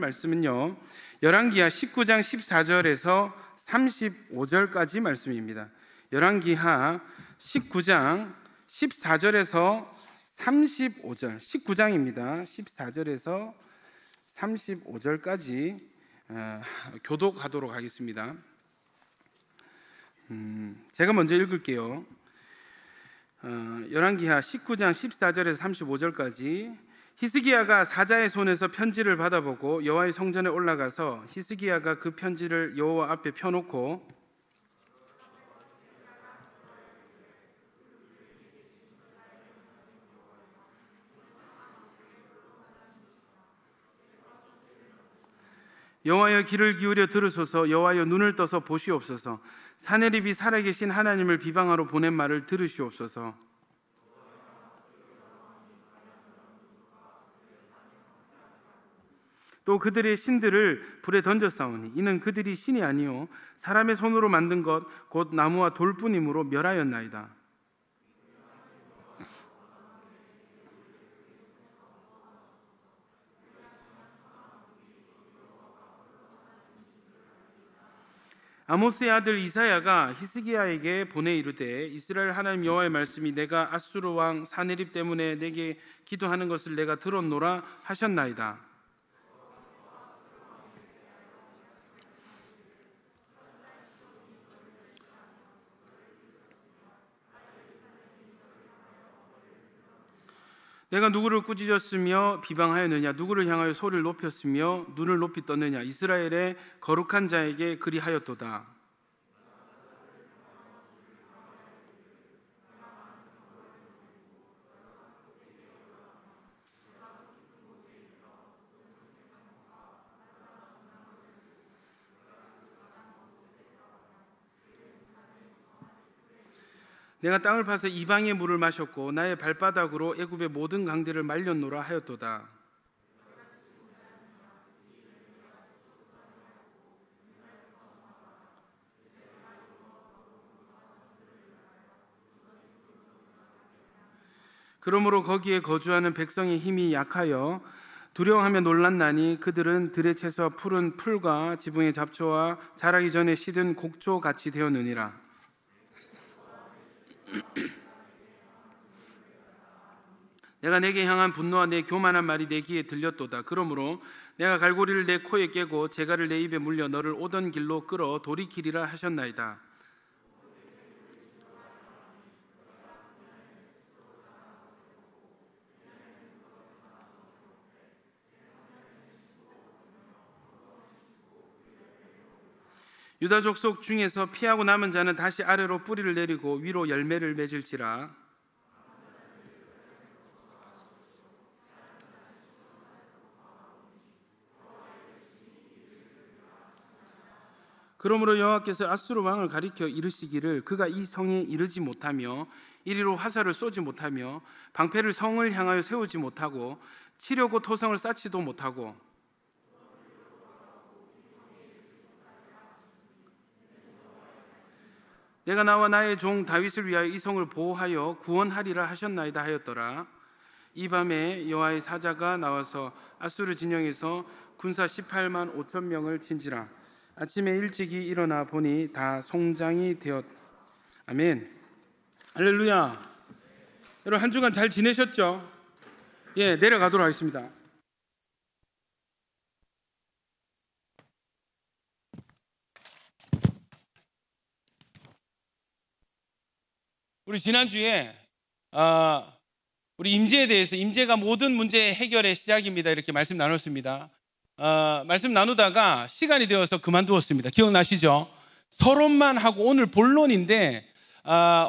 말씀은요, 열왕기하 19장 14절에서 35절까지 말씀입니다. 열왕기하 19장 14절에서 35절, 19장입니다. 14절에서 35절까지 교독하도록 하겠습니다. 제가 먼저 읽을게요. 열왕기하 19장 14절에서 35절까지. 히스기야가 사자의 손에서 편지를 받아보고 여호와의 성전에 올라가서 히스기야가 그 편지를 여호와 앞에 펴놓고 여호와여 귀를 기울여 들으소서. 여호와여 눈을 떠서 보시옵소서. 사내립이 살아계신 하나님을 비방하러 보낸 말을 들으시옵소서. 또 그들의 신들을 불에 던졌사오니 이는 그들이 신이 아니요 사람의 손으로 만든 것 곧 나무와 돌뿐이므로 멸하였나이다. 아모스의 아들 이사야가 히스기야에게 보내 이르되 이스라엘 하나님 여호와의 말씀이 내가 아수르 왕 사네립 때문에 내게 기도하는 것을 내가 들었노라 하셨나이다. 내가 누구를 꾸짖었으며 비방하였느냐? 누구를 향하여 소리를 높였으며 눈을 높이 떴느냐? 이스라엘의 거룩한 자에게 그리하였도다. 내가 땅을 파서 이방의 물을 마셨고 나의 발바닥으로 애굽의 모든 강들을 말렸노라 하였도다. 그러므로 거기에 거주하는 백성의 힘이 약하여 두려워하며 놀랐나니 그들은 들의 채소와 푸른 풀과 지붕의 잡초와 자라기 전에 시든 곡초 같이 되었느니라. 내가 내게 향한 분노와 내 교만한 말이 내 귀에 들렸도다. 그러므로 내가 갈고리를 내 코에 깨고 재갈을 내 입에 물려 너를 오던 길로 끌어 돌이키리라 하셨나이다. 유다 족속 중에서 피하고 남은 자는 다시 아래로 뿌리를 내리고 위로 열매를 맺을지라. 그러므로 여호와께서 아수르 왕을 가리켜 이르시기를 그가 이 성에 이르지 못하며 이리로 화살을 쏘지 못하며 방패를 성을 향하여 세우지 못하고 치려고 토성을 쌓지도 못하고 내가 나와 나의 종 다윗을 위하여 이 성을 보호하여 구원하리라 하셨나이다 하였더라. 이 밤에 여호와의 사자가 나와서 아수르 진영에서 군사 18만 5천 명을 친지라. 아침에 일찍이 일어나 보니 다 송장이 되었. 아멘. 할렐루야. 여러분 한 주간 잘 지내셨죠? 예, 내려가도록 하겠습니다. 우리 지난주에 우리 임재에 대해서 임재가 모든 문제 해결의 시작입니다 이렇게 말씀 나눴습니다. 말씀 나누다가 시간이 되어서 그만두었습니다. 기억나시죠? 서론만 하고 오늘 본론인데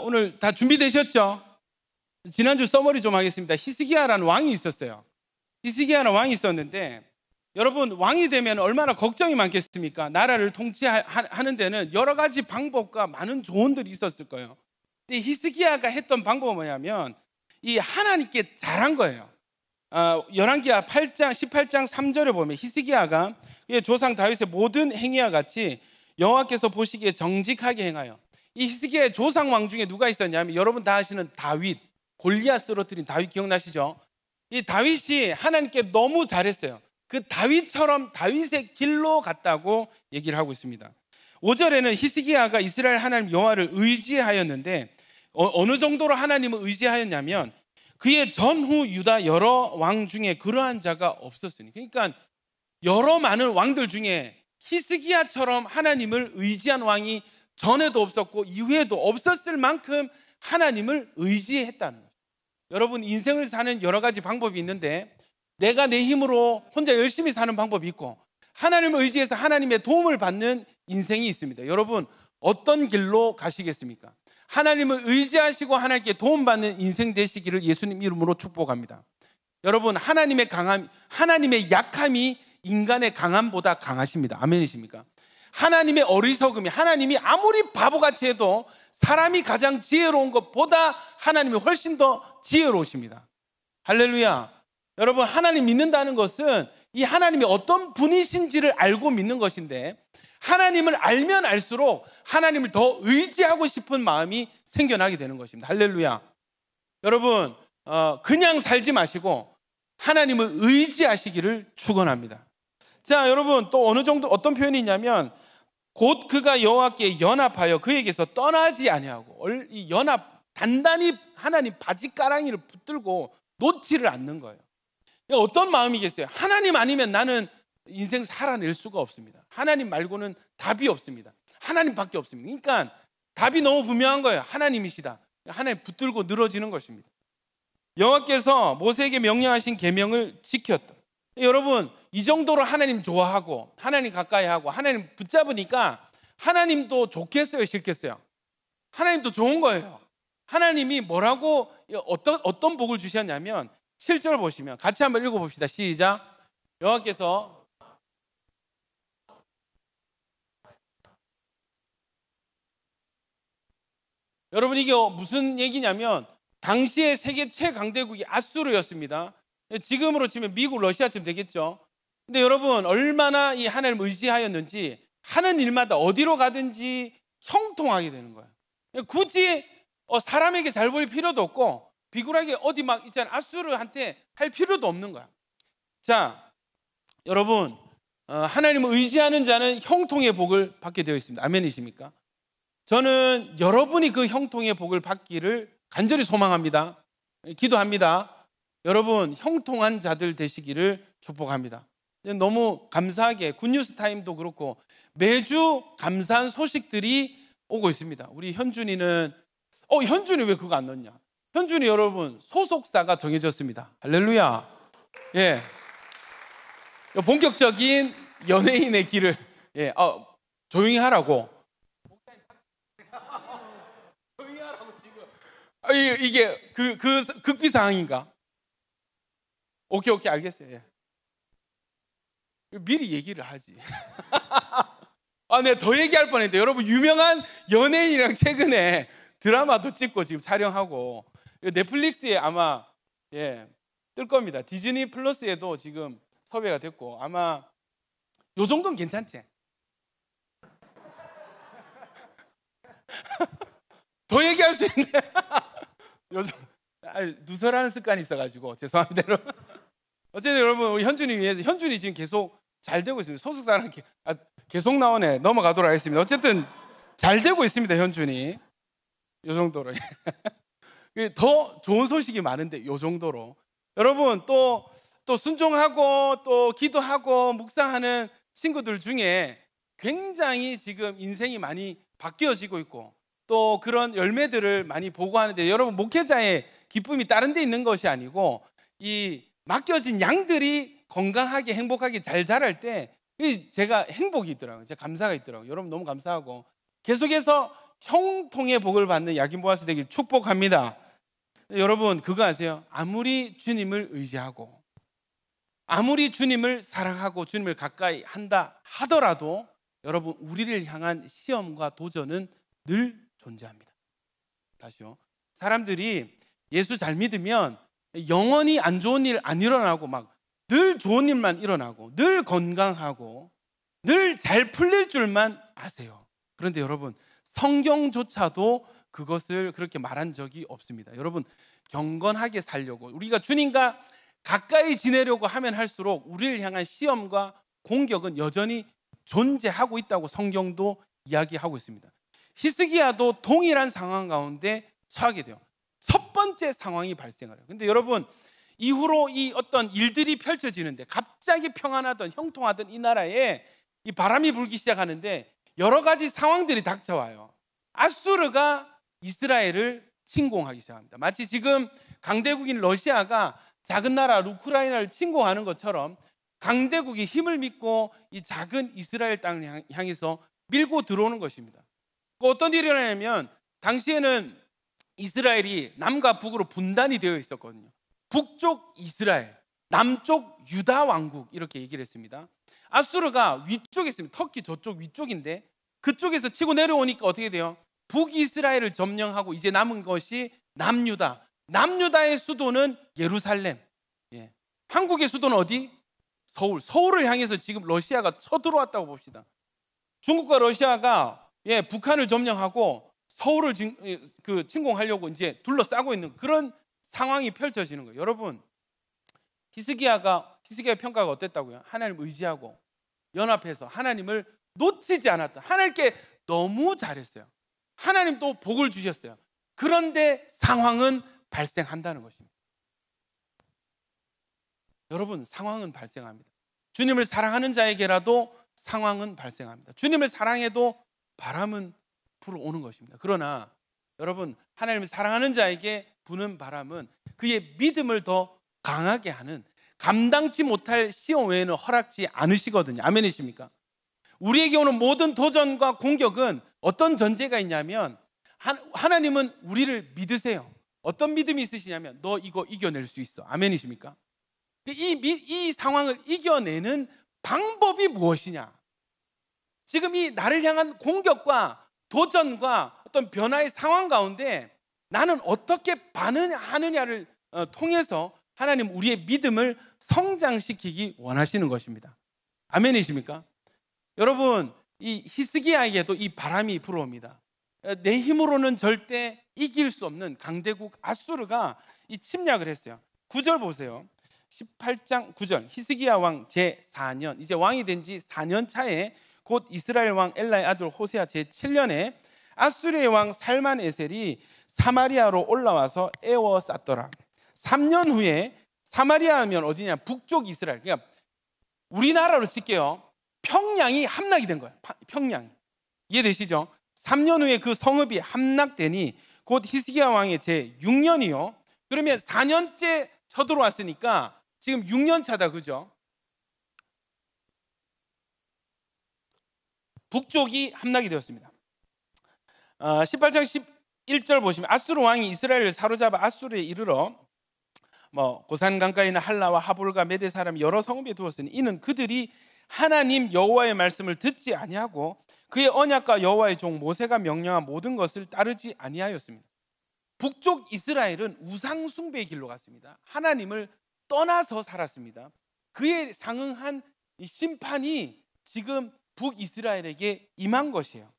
오늘 다 준비되셨죠? 지난주 서머리 좀 하겠습니다. 히스기야라는 왕이 있었어요. 히스기야라는 왕이 있었는데 여러분 왕이 되면 얼마나 걱정이 많겠습니까? 나라를 통치하는 데는 여러 가지 방법과 많은 조언들이 있었을 거예요. 근데 히스기야가 했던 방법은 뭐냐면 이 하나님께 잘한 거예요. 열왕기하 8장 18장 3절에 보면 히스기야가 조상 다윗의 모든 행위와 같이 여호와께서 보시기에 정직하게 행하여. 이 히스기야의 조상 왕 중에 누가 있었냐면 여러분 다 아시는 다윗, 골리앗 쓰러뜨린 다윗 기억나시죠? 이 다윗이 하나님께 너무 잘했어요. 그 다윗처럼 다윗의 길로 갔다고 얘기를 하고 있습니다. 5절에는 히스기야가 이스라엘 하나님 여호와를 의지하였는데 어느 정도로 하나님을 의지하였냐면 그의 전후 유다 여러 왕 중에 그러한 자가 없었으니, 그러니까 여러 많은 왕들 중에 히스기야처럼 하나님을 의지한 왕이 전에도 없었고 이후에도 없었을 만큼 하나님을 의지했다는 거죠. 여러분, 인생을 사는 여러 가지 방법이 있는데 내가 내 힘으로 혼자 열심히 사는 방법이 있고 하나님을 의지해서 하나님의 도움을 받는 인생이 있습니다. 여러분, 어떤 길로 가시겠습니까? 하나님을 의지하시고 하나님께 도움받는 인생 되시기를 예수님 이름으로 축복합니다. 여러분, 하나님의 강함, 하나님의 약함이 인간의 강함보다 강하십니다. 아멘이십니까? 하나님의 어리석음이, 하나님이 아무리 바보같이 해도 사람이 가장 지혜로운 것보다 하나님이 훨씬 더 지혜로우십니다. 할렐루야. 여러분, 하나님 믿는다는 것은 이 하나님이 어떤 분이신지를 알고 믿는 것인데, 하나님을 알면 알수록 하나님을 더 의지하고 싶은 마음이 생겨나게 되는 것입니다. 할렐루야. 여러분, 그냥 살지 마시고 하나님을 의지하시기를 축원합니다. 자, 여러분, 또 어느 정도 어떤 표현이 있냐면 곧 그가 여호와께 연합하여 그에게서 떠나지 아니하고, 이 연합, 단단히 하나님 바지가랑이를 붙들고 놓지를 않는 거예요. 어떤 마음이겠어요? 하나님 아니면 나는 인생 살아낼 수가 없습니다. 하나님 말고는 답이 없습니다. 하나님밖에 없습니다. 그러니까 답이 너무 분명한 거예요. 하나님이시다. 하나님 붙들고 늘어지는 것입니다. 여호와께서 모세에게 명령하신 계명을 지켰다. 여러분, 이 정도로 하나님 좋아하고 하나님 가까이 하고 하나님 붙잡으니까 하나님도 좋겠어요, 싫겠어요? 하나님도 좋은 거예요. 하나님이 뭐라고 어떤 복을 주셨냐면 7절 보시면 같이 한번 읽어봅시다. 시작. 여호와께서 여러분, 이게 무슨 얘기냐면 당시의 세계 최강대국이 아수르였습니다. 지금으로 치면 미국, 러시아쯤 되겠죠. 근데 여러분, 얼마나 이 하나님을 의지하였는지 하는 일마다 어디로 가든지 형통하게 되는 거예요. 굳이 사람에게 잘 보일 필요도 없고 비굴하게 어디 막 있잖아요. 아수르한테 할 필요도 없는 거야. 자, 여러분, 하나님을 의지하는 자는 형통의 복을 받게 되어 있습니다. 아멘이십니까? 저는 여러분이 그 형통의 복을 받기를 간절히 소망합니다. 기도합니다. 여러분, 형통한 자들 되시기를 축복합니다. 너무 감사하게 굿뉴스 타임도 그렇고 매주 감사한 소식들이 오고 있습니다. 우리 현준이는 현준이 왜 그거 안 넣냐? 현준이 여러분 소속사가 정해졌습니다. 할렐루야. 예, 본격적인 연예인의 길을 조용히 하라고. 조용히 하라고 지금. 이게 그 극비 상황인가? 오케이 알겠어요. 예. 미리 얘기를 하지. 내가 더 얘기할 뻔했는데 여러분, 유명한 연예인이랑 최근에 드라마도 찍고 지금 촬영하고 넷플릭스에 아마 뜰 겁니다. 디즈니 플러스에도 지금 섭외가 됐고 아마 요 정도는 괜찮지? 더 얘기할 수 있네. 요즘 누설하는 습관이 있어가지고 죄송합니다. 어쨌든 여러분, 우리 현준이 위해서 현준이 지금 계속 잘 되고 있습니다. 소속사랑 계속 나오네. 넘어가도록 하겠습니다. 어쨌든 잘 되고 있습니다. 현준이 요 정도로. 더 좋은 소식이 많은데 요 정도로 여러분 또 순종하고 또 기도하고 묵상하는 친구들 중에 굉장히 지금 인생이 많이 바뀌어지고 있고 또 그런 열매들을 많이 보고 하는데, 여러분, 목회자의 기쁨이 다른 데 있는 것이 아니고 이 맡겨진 양들이 건강하게 행복하게 잘 자랄 때 제가 행복이 있더라고요. 제가 감사가 있더라고요. 여러분 너무 감사하고 계속해서 형통의 복을 받는 야긴보아스 되길 축복합니다. 여러분, 그거 아세요? 아무리 주님을 의지하고 아무리 주님을 사랑하고 주님을 가까이 한다 하더라도 여러분, 우리를 향한 시험과 도전은 늘 존재합니다. 다시요. 사람들이 예수 잘 믿으면 영원히 안 좋은 일 안 일어나고 막 늘 좋은 일만 일어나고 늘 건강하고 늘 잘 풀릴 줄만 아세요. 그런데 여러분, 성경조차도 그것을 그렇게 말한 적이 없습니다. 여러분, 경건하게 살려고 우리가 주님과 가까이 지내려고 하면 할수록 우리를 향한 시험과 공격은 여전히 존재하고 있다고 성경도 이야기하고 있습니다. 히스기야도 동일한 상황 가운데 처하게 돼요. 첫 번째 상황이 발생을 해요. 근데 여러분, 이후로 이 어떤 일들이 펼쳐지는데 갑자기 평안하던 형통하던 이 나라에 이 바람이 불기 시작하는데 여러 가지 상황들이 닥쳐와요. 아수르가 이스라엘을 침공하기 시작합니다. 마치 지금 강대국인 러시아가 작은 나라 우크라이나를 침공하는 것처럼 강대국이 힘을 믿고 이 작은 이스라엘 땅을 향해서 밀고 들어오는 것입니다. 어떤 일이 일어나냐면 당시에는 이스라엘이 남과 북으로 분단이 되어 있었거든요. 북쪽 이스라엘, 남쪽 유다 왕국 이렇게 얘기를 했습니다. 아수르가 위쪽에 있습니다. 터키 저쪽 위쪽인데 그쪽에서 치고 내려오니까 어떻게 돼요? 북이스라엘을 점령하고 이제 남은 것이 남유다. 남유다의 수도는 예루살렘. 예. 한국의 수도는 어디? 서울. 서울을 향해서 지금 러시아가 쳐들어왔다고 봅시다. 중국과 러시아가 북한을 점령하고 서울을 침공하려고 이제 둘러싸고 있는 그런 상황이 펼쳐지는 거예요. 여러분, 히스기야의 평가가 어땠다고요? 하나님을 의지하고 연합해서 하나님을 놓치지 않았다. 하나님께 너무 잘했어요. 하나님 또 복을 주셨어요. 그런데 상황은 발생한다는 것입니다. 여러분, 상황은 발생합니다. 주님을 사랑하는 자에게라도 상황은 발생합니다. 주님을 사랑해도 바람은 불어오는 것입니다. 그러나 여러분, 하나님을 사랑하는 자에게 부는 바람은 그의 믿음을 더 강하게 하는, 감당치 못할 시험 외에는 허락지 않으시거든요. 아멘이십니까? 우리에게 오는 모든 도전과 공격은 어떤 전제가 있냐면 하나님은 우리를 믿으세요. 어떤 믿음이 있으시냐면 너 이거 이겨낼 수 있어. 아멘이십니까? 이 상황을 이겨내는 방법이 무엇이냐? 지금 이 나를 향한 공격과 도전과 어떤 변화의 상황 가운데 나는 어떻게 반응하느냐를 통해서 하나님 우리의 믿음을 성장시키기 원하시는 것입니다. 아멘이십니까? 여러분, 이 히스기야에게도 이 바람이 불어옵니다. 내 힘으로는 절대 이길 수 없는 강대국 아수르가 이 침략을 했어요. 9절 보세요. 18장 9절. 히스기야 왕 제4년, 이제 왕이 된 지 4년 차에 곧 이스라엘 왕 엘라의 아들 호세아 제7년에 아수르의 왕 살만에셀이 사마리아로 올라와서 에워쌌더라. 3년 후에, 사마리아 하면 어디냐? 북쪽 이스라엘. 그러니까 우리나라로 칠게요. 평양이 함락이 된 거예요. 평양이. 이해되시죠? 3년 후에 그 성읍이 함락되니 곧 히스기야 왕의 제6년이요. 그러면 4년째 쳐들어왔으니까 지금 6년 차다, 그죠? 북쪽이 함락이 되었습니다. 18장 11절 보시면 아수르 왕이 이스라엘을 사로잡아 아수르에 이르러 고산 강가에 있는 할라와 하볼과 메대 사람 여러 성읍에 두었으니 이는 그들이 하나님 여호와의 말씀을 듣지 아니하고 그의 언약과 여호와의 종 모세가 명령한 모든 것을 따르지 아니하였습니다. 북쪽 이스라엘은 우상 숭배의 길로 갔습니다. 하나님을 떠나서 살았습니다. 그에 상응한 이 심판이 지금 북이스라엘에게 임한 것이에요.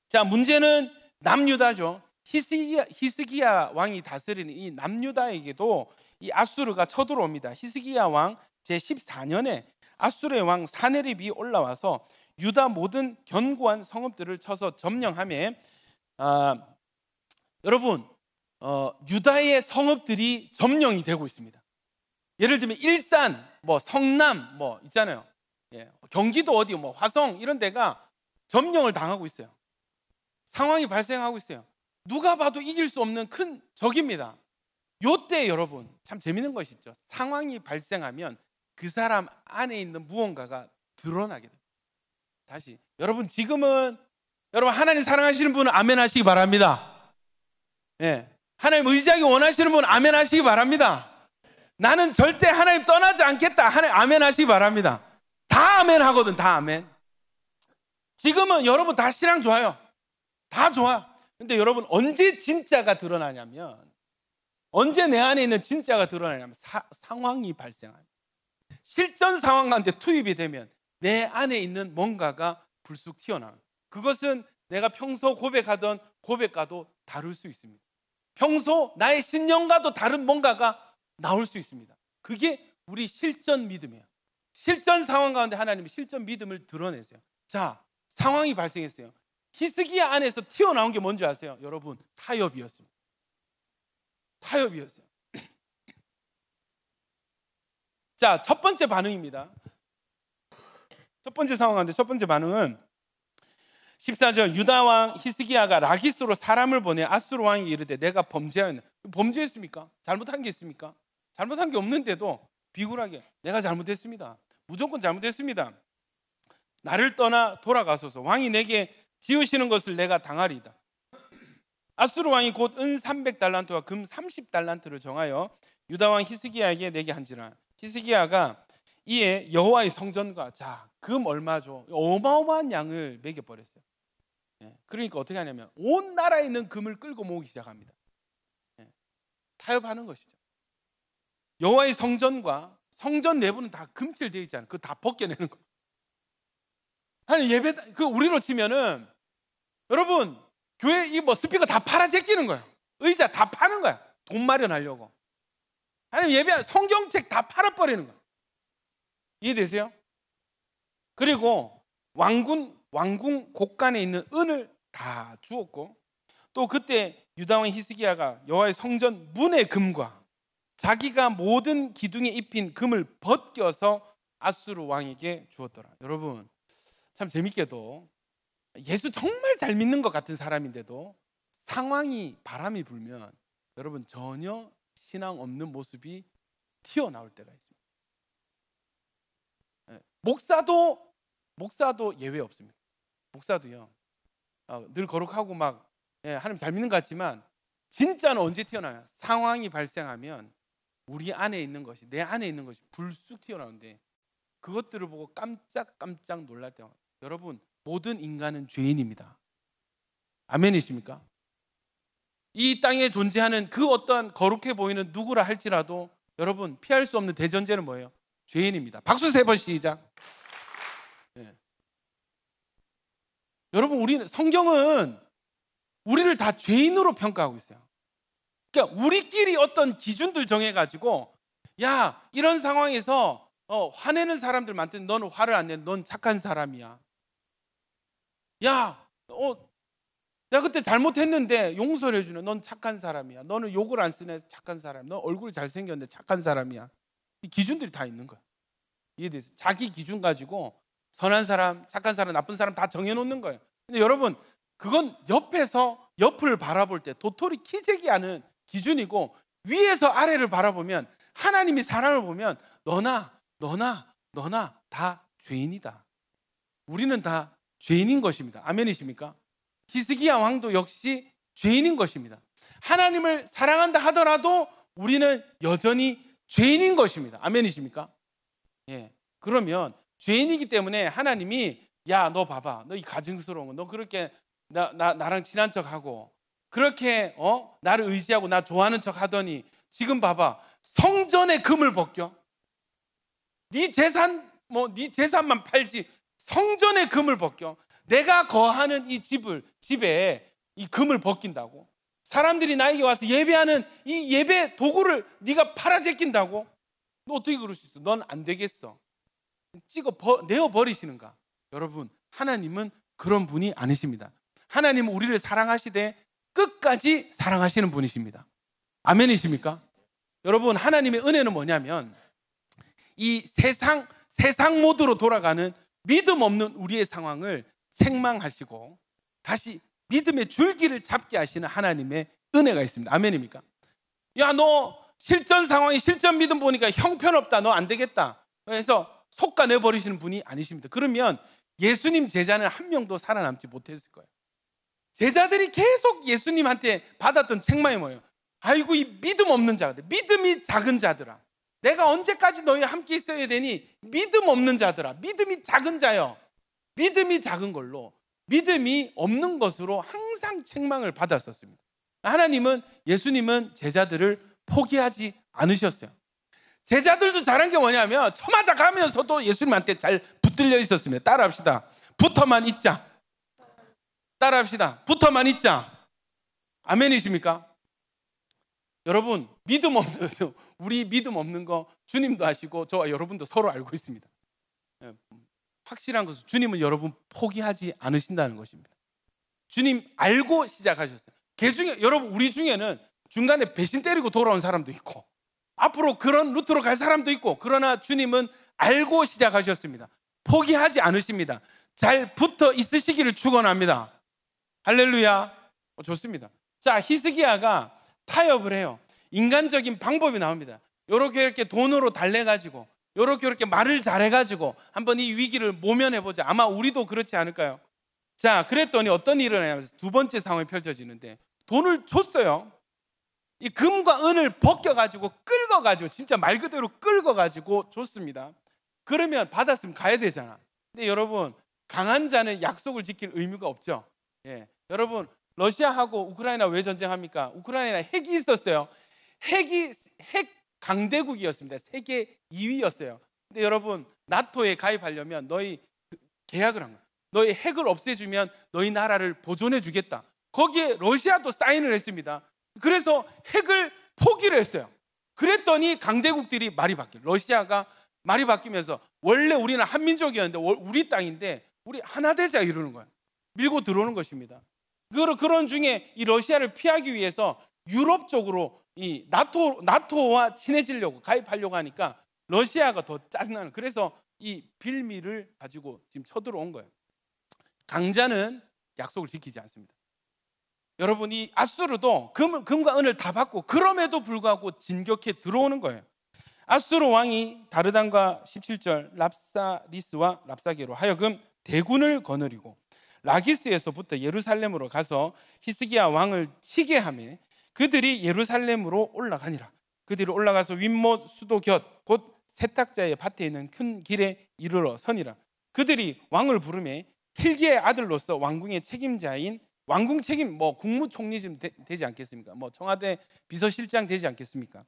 자, 문제는 남유다죠. 히스기야 왕이 다스리는 이 남유다에게도 이 아수르가 쳐들어옵니다. 히스기야 왕 제14년에 아수르의 왕 사네립이 올라와서 유다 모든 견고한 성읍들을 쳐서 점령하며 여러분, 유다의 성읍들이 점령이 되고 있습니다. 예를 들면 일산, 성남 있잖아요. 경기도 어디 화성 이런 데가 점령을 당하고 있어요. 상황이 발생하고 있어요. 누가 봐도 이길 수 없는 큰 적입니다. 요때 여러분 참 재밌는 것이 있죠. 상황이 발생하면 그 사람 안에 있는 무언가가 드러나게 됩니다. 다시 여러분, 지금은 여러분 하나님 사랑하시는 분은 아멘 하시기 바랍니다. 하나님 의지하기 원하시는 분은 아멘 하시기 바랍니다. 나는 절대 하나님 떠나지 않겠다, 하나님 아멘 하시기 바랍니다. 다 아멘 하거든. 다 아멘. 지금은 여러분 다 신앙 좋아요. 다 좋아. 근데 여러분 언제 진짜가 드러나냐면, 언제 내 안에 있는 진짜가 드러나냐면 상황이 발생합니다. 실전 상황 가운데 투입이 되면 내 안에 있는 뭔가가 불쑥 튀어나와요. 그것은 내가 평소 고백하던 고백과도 다를 수 있습니다. 평소 나의 신념과도 다른 뭔가가 나올 수 있습니다. 그게 우리 실전 믿음이에요. 실전 상황 가운데 하나님이 실전 믿음을 드러내세요. 자, 상황이 발생했어요. 히스기야 안에서 튀어나온 게 뭔지 아세요? 여러분, 타협이었습니다. 타협이었어요. 자, 첫 번째 반응입니다. 첫 번째 상황 가운데 첫 번째 반응은 14절, 유다 왕 히스기야가 라기스로 사람을 보내 아수르 왕이 이르되 내가 범죄하였나. 범죄했습니까? 잘못한 게 있습니까? 잘못한 게 없는데도 비굴하게 내가 잘못했습니다. 무조건 잘못했습니다. 나를 떠나 돌아가소서. 왕이 내게 지으시는 것을 내가 당하리이다. 아수르 왕이 곧 은 300달란트와 금 30달란트를 정하여 유다 왕 히스기야에게 내게 한지라. 히스기야가 이에 여호와의 성전과 자, 금 얼마죠? 어마어마한 양을 매겨버렸어요. 그러니까 어떻게 하냐면 온 나라에 있는 금을 끌고 모으기 시작합니다. 타협하는 것이죠. 여호와의 성전과 성전 내부는 다 금칠되어 있지 않아요. 그거 다 벗겨내는 거. 아니 예배 그 우리로 치면은 여러분 교회 이 뭐 스피커 다 팔아 제끼는 거야. 의자 다 파는 거야. 돈 마련하려고. 아니 예배 성경책 다 팔아버리는 거야. 이해되세요? 그리고 왕궁 곳간에 있는 은을 다 주었고 또 그때 유다 왕 히스기야가 여호와의 성전 문의 금과 자기가 모든 기둥에 입힌 금을 벗겨서 아수르 왕에게 주었더라. 여러분 참 재밌게도 예수 정말 잘 믿는 것 같은 사람인데도 상황이 바람이 불면 여러분 전혀 신앙 없는 모습이 튀어나올 때가 있습니다. 목사도 예외 없습니다. 목사도요 늘 거룩하고 막 하나님 잘 믿는 것 같지만 진짜는 언제 튀어나와요? 상황이 발생하면 우리 안에 있는 것이 내 안에 있는 것이 불쑥 튀어나오는데 그것들을 보고 깜짝 놀랄 때 여러분 모든 인간은 죄인입니다. 아멘이십니까? 이 땅에 존재하는 그 어떠한 거룩해 보이는 누구라 할지라도 여러분 피할 수 없는 대전제는 뭐예요? 죄인입니다. 박수 3번 시작. 여러분 우리는 성경은 우리를 다 죄인으로 평가하고 있어요. 그러니까 우리끼리 어떤 기준들 정해가지고 야 이런 상황에서 화내는 사람들 많던데 너는 화를 안 내. 넌 착한 사람이야. 야 내가 그때 잘못했는데 용서를 해주네. 넌 착한 사람이야. 너는 욕을 안 쓰네. 착한 사람. 너 얼굴이 잘생겼는데 착한 사람이야. 이 기준들이 다 있는 거야. 이해되세요? 자기 기준 가지고 선한 사람, 착한 사람, 나쁜 사람 다 정해놓는 거예요. 근데 여러분 그건 옆에서 옆을 바라볼 때 도토리 키재기하는 기준이고 위에서 아래를 바라보면 하나님이 사람을 보면 너나 다 죄인이다. 우리는 다 죄인인 것입니다. 아멘이십니까? 히스기야 왕도 역시 죄인인 것입니다. 하나님을 사랑한다 하더라도 우리는 여전히 죄인인 것입니다. 아멘이십니까? 예. 그러면 죄인이기 때문에 하나님이 야 너 봐봐 너 이 가증스러운 거 너 그렇게 나랑 친한 척하고 그렇게 나를 의지하고 나 좋아하는 척 하더니 지금 봐봐 성전의 금을 벗겨. 네 재산만 팔지 성전의 금을 벗겨. 내가 거하는 이 집에 이 금을 벗긴다고. 사람들이 나에게 와서 예배하는 이 예배 도구를 네가 팔아 제낀다고. 너 어떻게 그럴 수 있어? 넌 안 되겠어. 내어버리시는가? 여러분 하나님은 그런 분이 아니십니다. 하나님은 우리를 사랑하시되 끝까지 사랑하시는 분이십니다. 아멘이십니까? 여러분 하나님의 은혜는 뭐냐면 이 세상 모드로 돌아가는 믿음 없는 우리의 상황을 책망하시고 다시 믿음의 줄기를 잡게 하시는 하나님의 은혜가 있습니다. 아멘입니까? 야 너 실전 상황이 실전 믿음 보니까 형편없다. 너 안 되겠다. 그래서 속가내버리시는 분이 아니십니다. 그러면 예수님 제자는 한 명도 살아남지 못했을 거예요. 제자들이 계속 예수님한테 받았던 책망이 뭐예요? 아이고 이 믿음 없는 자들, 믿음이 작은 자들아, 내가 언제까지 너희와 함께 있어야 되니? 믿음 없는 자들아, 믿음이 작은 자여. 믿음이 작은 걸로 믿음이 없는 것으로 항상 책망을 받았었습니다. 하나님은 예수님은 제자들을 포기하지 않으셨어요. 제자들도 잘한 게 뭐냐면 처맞아 가면서도 예수님한테 잘 붙들려 있었습니다. 따라합시다. 붙어만 있자. 따라합시다. 붙어만 있자. 아멘이십니까? 여러분, 믿음 없는 우리 믿음 없는 거 주님도 아시고 저와 여러분도 서로 알고 있습니다. 확실한 것은 주님은 여러분 포기하지 않으신다는 것입니다. 주님 알고 시작하셨어요. 그 중에 여러분, 우리 중에는 중간에 배신 때리고 돌아온 사람도 있고 앞으로 그런 루트로 갈 사람도 있고, 그러나 주님은 알고 시작하셨습니다. 포기하지 않으십니다. 잘 붙어 있으시기를 축원합니다. 할렐루야. 좋습니다. 자, 히스기야가 타협을 해요. 인간적인 방법이 나옵니다. 이렇게 돈으로 달래가지고 이렇게 말을 잘해가지고 한번 이 위기를 모면해보자. 아마 우리도 그렇지 않을까요? 자, 그랬더니 어떤 일을 하냐면 두 번째 상황이 펼쳐지는데, 돈을 줬어요. 이 금과 은을 벗겨가지고 끌어가지고, 진짜 말 그대로 끌어가지고 줬습니다. 그러면 받았으면 가야 되잖아. 근데 여러분, 강한 자는 약속을 지킬 의무가 없죠. 여러분, 러시아하고 우크라이나 왜 전쟁합니까? 우크라이나에 핵이 있었어요. 핵 강대국이었습니다. 세계 2위였어요. 근데 여러분, 나토에 가입하려면 너희 계약을 한 거야. 너희 핵을 없애주면 너희 나라를 보존해 주겠다. 거기에 러시아도 사인을 했습니다. 그래서 핵을 포기를 했어요. 그랬더니 강대국들이 말이 바뀌어요. 러시아가 말이 바뀌면서, 원래 우리는 한민족이었는데 우리 땅인데 우리 하나 되자 이러는 거예요. 밀고 들어오는 것입니다. 그런 중에 이 러시아를 피하기 위해서 유럽 쪽으로 이 나토와 친해지려고 가입하려고 하니까 러시아가 더 짜증나는, 그래서 이 빌미를 가지고 지금 쳐들어온 거예요. 강자는 약속을 지키지 않습니다. 여러분, 이 아수르도 금과 은을 다 받고 그럼에도 불구하고 진격해 들어오는 거예요. 아수르 왕이 다르단과 17절 랍사리스와 랍사게로 하여금 대군을 거느리고 라기스에서부터 예루살렘으로 가서 히스기야 왕을 치게 하며 그들이 예루살렘으로 올라가니라. 그들이 올라가서 윗못 수도 곁 곧 세탁자의 밭에 있는 큰 길에 이르러 서니라. 그들이 왕을 부르매 힐기의 아들로서 왕궁의 책임자인, 왕궁 책임 국무총리쯤 되지 않겠습니까? 청와대 비서실장 되지 않겠습니까?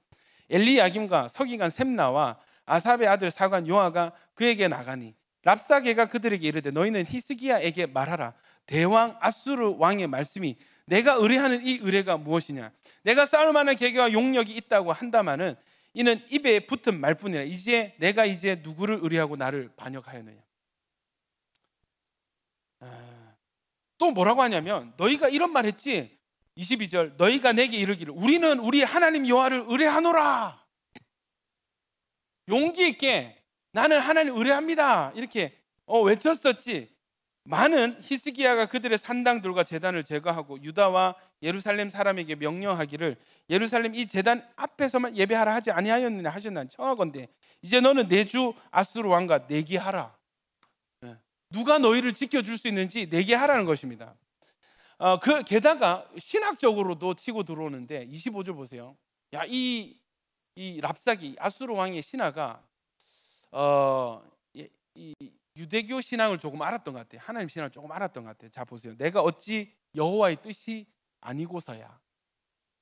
엘리야김과 서기관 셈나와 아삽의 아들 사관 요아가 그에게 나가니 랍사게가 그들에게 이르되 너희는 히스기야에게 말하라. 대왕 아수르 왕의 말씀이 내가 의뢰하는 이 의뢰가 무엇이냐? 내가 싸울 만한 계기와 용력이 있다고 한다마는 이는 입에 붙은 말뿐이라. 내가 이제 누구를 의뢰하고 나를 반역하였느냐? 또 뭐라고 하냐면, 너희가 이런 말 했지. 22절 너희가 내게 이르기를 우리는 우리 하나님 여호와를 의뢰하노라. 용기 있게 나는 하나님 의뢰합니다 이렇게 외쳤었지. 많은 히스기야가 그들의 산당들과 제단을 제거하고 유다와 예루살렘 사람에게 명령하기를 예루살렘 이 제단 앞에서만 예배하라 하지 아니하였느냐 하셨나. 청하건대 이제 너는 내 주 아수르 왕과 내기하라. 누가 너희를 지켜줄 수 있는지 내기하라는 것입니다. 게다가 신학적으로도 치고 들어오는데 25절 보세요. 야, 이 랍사기 아수르 왕의 신하가 이 유대교 신앙을 조금 알았던 것 같아요. 하나님 신앙을 조금 알았던 것 같아요. 자, 보세요. 내가 어찌 여호와의 뜻이 아니고서야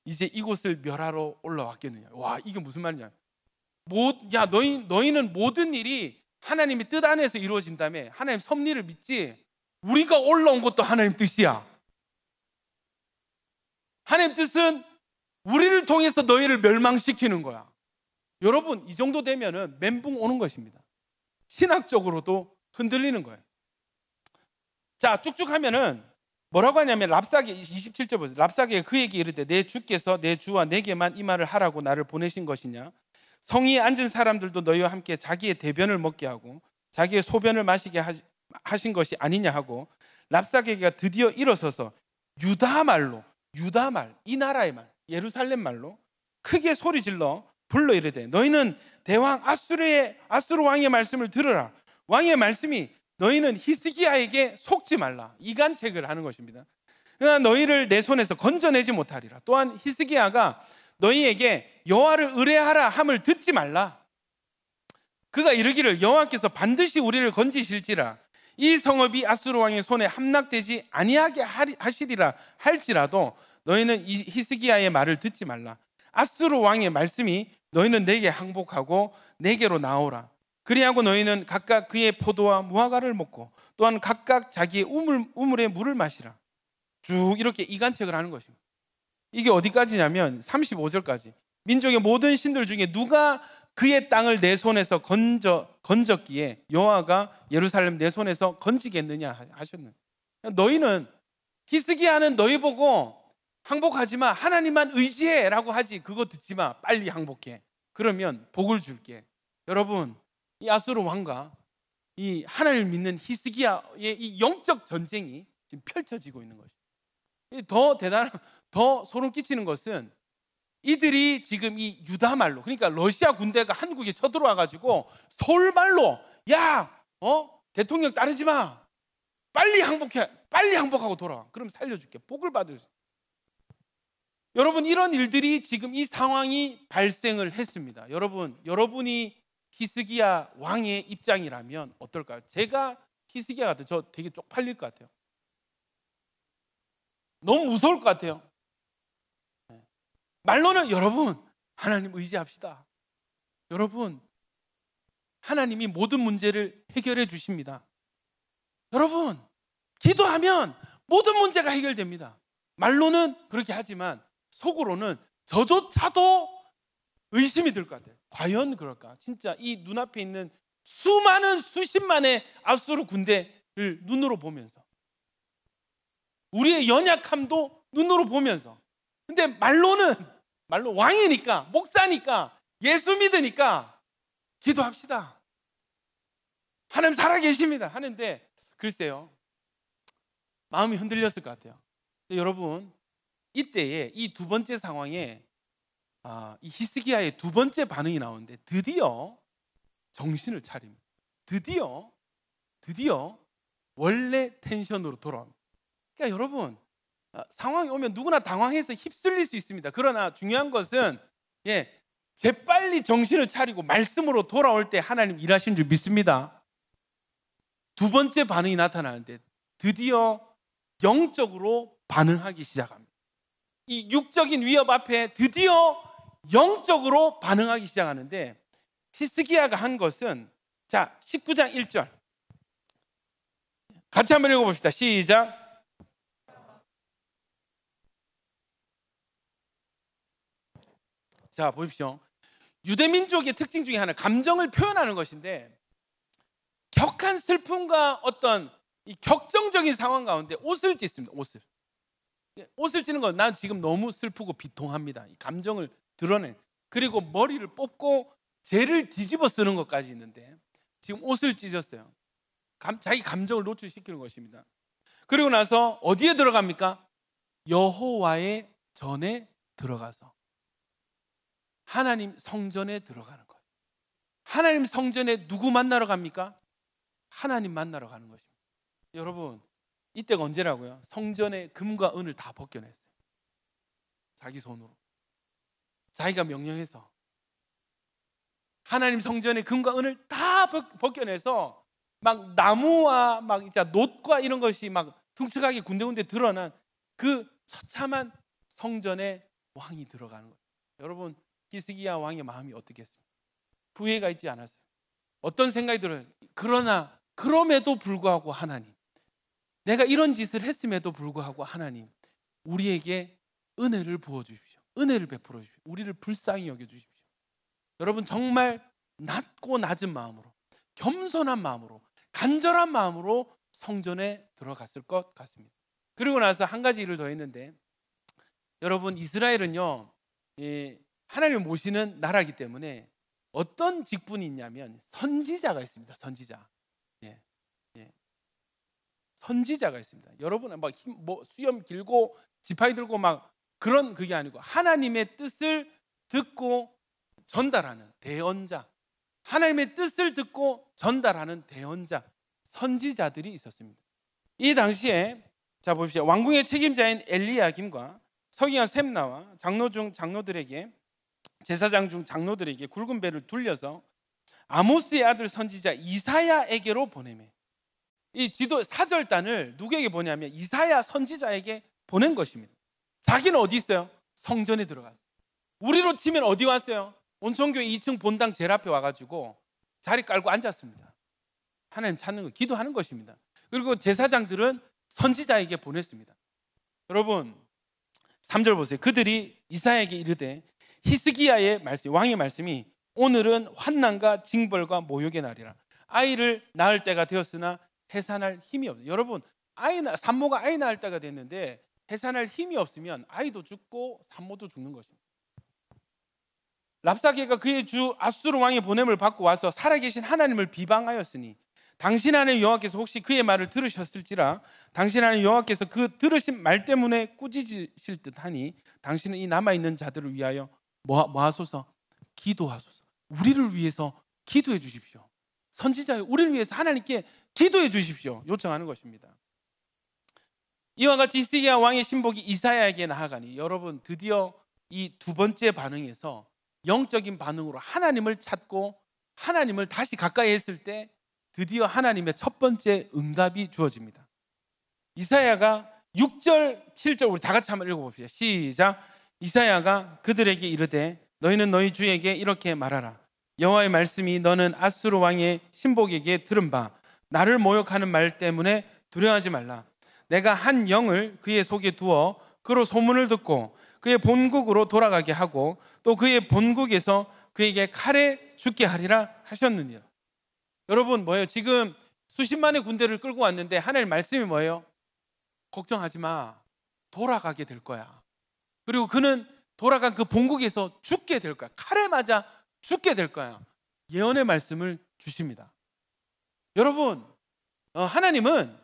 이제 이곳을 멸하러 올라왔겠느냐. 와, 이게 무슨 말이냐. 너희는 모든 일이 하나님의 뜻 안에서 이루어진다며 하나님 섭리를 믿지. 우리가 올라온 것도 하나님 뜻이야. 하나님 뜻은 우리를 통해서 너희를 멸망시키는 거야. 여러분, 이 정도 되면은 멘붕 오는 것입니다. 신학적으로도 흔들리는 거예요. 자, 쭉쭉 하면은 뭐라고 하냐면 랍사게 27절 보세요. 랍사게가 그에게 이르되 내 주께서 내 주와 내게만 이 말을 하라고 나를 보내신 것이냐? 성위에 앉은 사람들도 너희와 함께 자기의 대변을 먹게 하고 자기의 소변을 마시게 하신 것이 아니냐 하고, 랍사게가 드디어 일어서서 유다 말, 이 나라의 말, 예루살렘 말로 크게 소리질러 불러 이르되 너희는 대왕 아수르 왕의 말씀을 들으라. 왕의 말씀이 너희는 히스기야에게 속지 말라. 이간책을 하는 것입니다. 그러나 너희를 내 손에서 건져내지 못하리라. 또한 히스기야가 너희에게 여호와를 의뢰하라 함을 듣지 말라. 그가 이르기를 여호와께서 반드시 우리를 건지실지라. 이 성읍이 아수르 왕의 손에 함락되지 아니하게 하시리라 할지라도 너희는 이 히스기야의 말을 듣지 말라. 아수르 왕의 말씀이 너희는 내게 항복하고 내게로 나오라. 그리하고 너희는 각각 그의 포도와 무화과를 먹고 또한 각각 자기의 우물의 물을 마시라. 쭉 이렇게 이간책을 하는 것입니다. 이게 어디까지냐면 35절까지. 민족의 모든 신들 중에 누가 그의 땅을 내 손에서 건졌기에 여호와가 예루살렘 내 손에서 건지겠느냐 하셨는. 너희는 히스기야는 너희 보고 항복하지 마. 하나님만 의지해라고 하지. 그거 듣지 마. 빨리 항복해. 그러면 복을 줄게. 여러분, 이 아수르 왕과 이 하나님을 믿는 히스기야의 이 영적 전쟁이 지금 펼쳐지고 있는 것이죠. 더 소름 끼치는 것은 이들이 지금 이 유다 말로, 그러니까 러시아 군대가 한국에 쳐들어와 가지고 서울 말로, 야, 대통령 따르지 마. 빨리 항복해. 빨리 항복하고 돌아와. 그럼 살려줄게. 복을 받을. 여러분, 이런 일들이 지금 이 상황이 발생을 했습니다. 여러분이 히스기야 왕의 입장이라면 어떨까요? 제가 히스기야 같아요. 저 되게 쪽팔릴 것 같아요. 너무 무서울 것 같아요. 말로는 여러분, 하나님 의지합시다. 여러분, 하나님이 모든 문제를 해결해 주십니다. 여러분, 기도하면 모든 문제가 해결됩니다. 말로는 그렇게 하지만 속으로는 저조차도 의심이 들 것 같아요. 과연 그럴까? 진짜 이 눈앞에 있는 수십만의 아수르 군대를 눈으로 보면서, 우리의 연약함도 눈으로 보면서, 근데 말로 왕이니까, 목사니까, 예수 믿으니까 기도합시다. 하나님 살아계십니다 하는데 글쎄요, 마음이 흔들렸을 것 같아요. 여러분, 이때에 이 두 번째 상황에 이 히스기야의 두 번째 반응이 나오는데 드디어 정신을 차립니다. 드디어 원래 텐션으로 돌아옵니다. 그러니까 여러분, 상황이 오면 누구나 당황해서 휩쓸릴 수 있습니다. 그러나 중요한 것은 재빨리 정신을 차리고 말씀으로 돌아올 때 하나님 일하신 줄 믿습니다. 두 번째 반응이 나타나는데 드디어 영적으로 반응하기 시작합니다. 이 육적인 위협 앞에 드디어 영적으로 반응하기 시작하는데, 히스기야가 한 것은, 자, 19장 1절 같이 한번 읽어봅시다. 시작. 자, 보십시오. 유대민족의 특징 중에 하나, 감정을 표현하는 것인데, 격한 슬픔과 어떤 이 격정적인 상황 가운데 옷을 찢습니다. 옷을 찢는 건, 난 지금 너무 슬프고 비통합니다. 이 감정을 드러내. 그리고 머리를 뽑고 재를 뒤집어 쓰는 것까지 있는데 지금 옷을 찢었어요. 자기 감정을 노출시키는 것입니다. 그리고 나서 어디에 들어갑니까? 여호와의 전에 들어가서 하나님 성전에 들어가는 거예요. 하나님 성전에 누구 만나러 갑니까? 하나님 만나러 가는 것입니다. 여러분, 이때가 언제라고요? 성전의 금과 은을 다 벗겨냈어요. 자기 손으로, 자기가 명령해서 하나님 성전의 금과 은을 다 벗겨내서 막 나무와 막 이제 놋과 이런 것이 막 흉측하게 군데군데 드러난 그 처참한 성전에 왕이 들어가는 거예요. 여러분, 히스기야 왕의 마음이 어떻겠습니까? 부해가 있지 않았어요. 어떤 생각이 들어요? 그럼에도 불구하고 하나님, 내가 이런 짓을 했음에도 불구하고 하나님, 우리에게 은혜를 부어주십시오. 은혜를 베풀어 주십시오. 우리를 불쌍히 여겨주십시오. 여러분, 정말 낮고 낮은 마음으로, 겸손한 마음으로, 간절한 마음으로 성전에 들어갔을 것 같습니다. 그리고 나서 한 가지 일을 더 했는데, 여러분, 이스라엘은요, 하나님을 모시는 나라이기 때문에 어떤 직분이 있냐면 선지자가 있습니다. 선지자가 있습니다. 여러분은 막 수염 길고 지팡이 들고 막 그런 그게 아니고 하나님의 뜻을 듣고 전달하는 대언자, 하나님의 뜻을 듣고 전달하는 대언자, 선지자들이 있었습니다. 이 당시에 자 보십시오. 왕궁의 책임자인 엘리야김과 서기관 셈나와 장로 중 장로들에게, 제사장 중 장로들에게 굵은 배를 둘려서 아모스의 아들 선지자 이사야에게로 보내매, 이 지도 사절단을 누구에게 보냐면 이사야 선지자에게 보낸 것입니다. 자기는 어디 있어요? 성전에 들어갔어요. 우리로 치면 어디 왔어요? 온천교회 2층 본당 제일 앞에 와가지고 자리 깔고 앉았습니다. 하나님 찾는 거, 기도하는 것입니다. 그리고 제사장들은 선지자에게 보냈습니다. 여러분, 3절 보세요. 그들이 이사야에게 이르되 히스기야의 말씀, 왕의 말씀이 오늘은 환난과 징벌과 모욕의 날이라. 아이를 낳을 때가 되었으나 해산할 힘이 없어요. 여러분, 산모가 아이 낳을 때가 됐는데 해산할 힘이 없으면 아이도 죽고 산모도 죽는 것입니다. 랍사게가 그의 주 아수르 왕의 보냄을 받고 와서 살아계신 하나님을 비방하였으니 당신 하나님 여호와께서 혹시 그의 말을 들으셨을지라. 당신 하나님 여호와께서 그 들으신 말 때문에 꾸짖으실 듯하니 당신은 이 남아있는 자들을 위하여 뭐 하소서? 기도하소서. 우리를 위해서 기도해 주십시오. 선지자여, 우리를 위해서 하나님께 기도해 주십시오. 요청하는 것입니다. 이와 같이 히스기야 왕의 신복이 이사야에게 나아가니, 여러분, 드디어 이 두 번째 반응에서 영적인 반응으로 하나님을 찾고 하나님을 다시 가까이 했을 때 드디어 하나님의 첫 번째 응답이 주어집니다. 이사야가 6절, 7절 우리 다 같이 한번 읽어봅시다. 시작. 이사야가 그들에게 이르되 너희는 너희 주에게 이렇게 말하라. 여호와의 말씀이 너는 아수르 왕의 신복에게 들은 바 나를 모욕하는 말 때문에 두려워하지 말라. 내가 한 영을 그의 속에 두어 그로 소문을 듣고 그의 본국으로 돌아가게 하고 또 그의 본국에서 그에게 칼에 죽게 하리라 하셨느니라. 여러분, 뭐예요? 지금 수십만의 군대를 끌고 왔는데 하나님 말씀이 뭐예요? 걱정하지 마. 돌아가게 될 거야. 그리고 그는 돌아간 그 본국에서 죽게 될 거야. 칼에 맞아 죽게 될 거야. 예언의 말씀을 주십니다. 여러분, 하나님은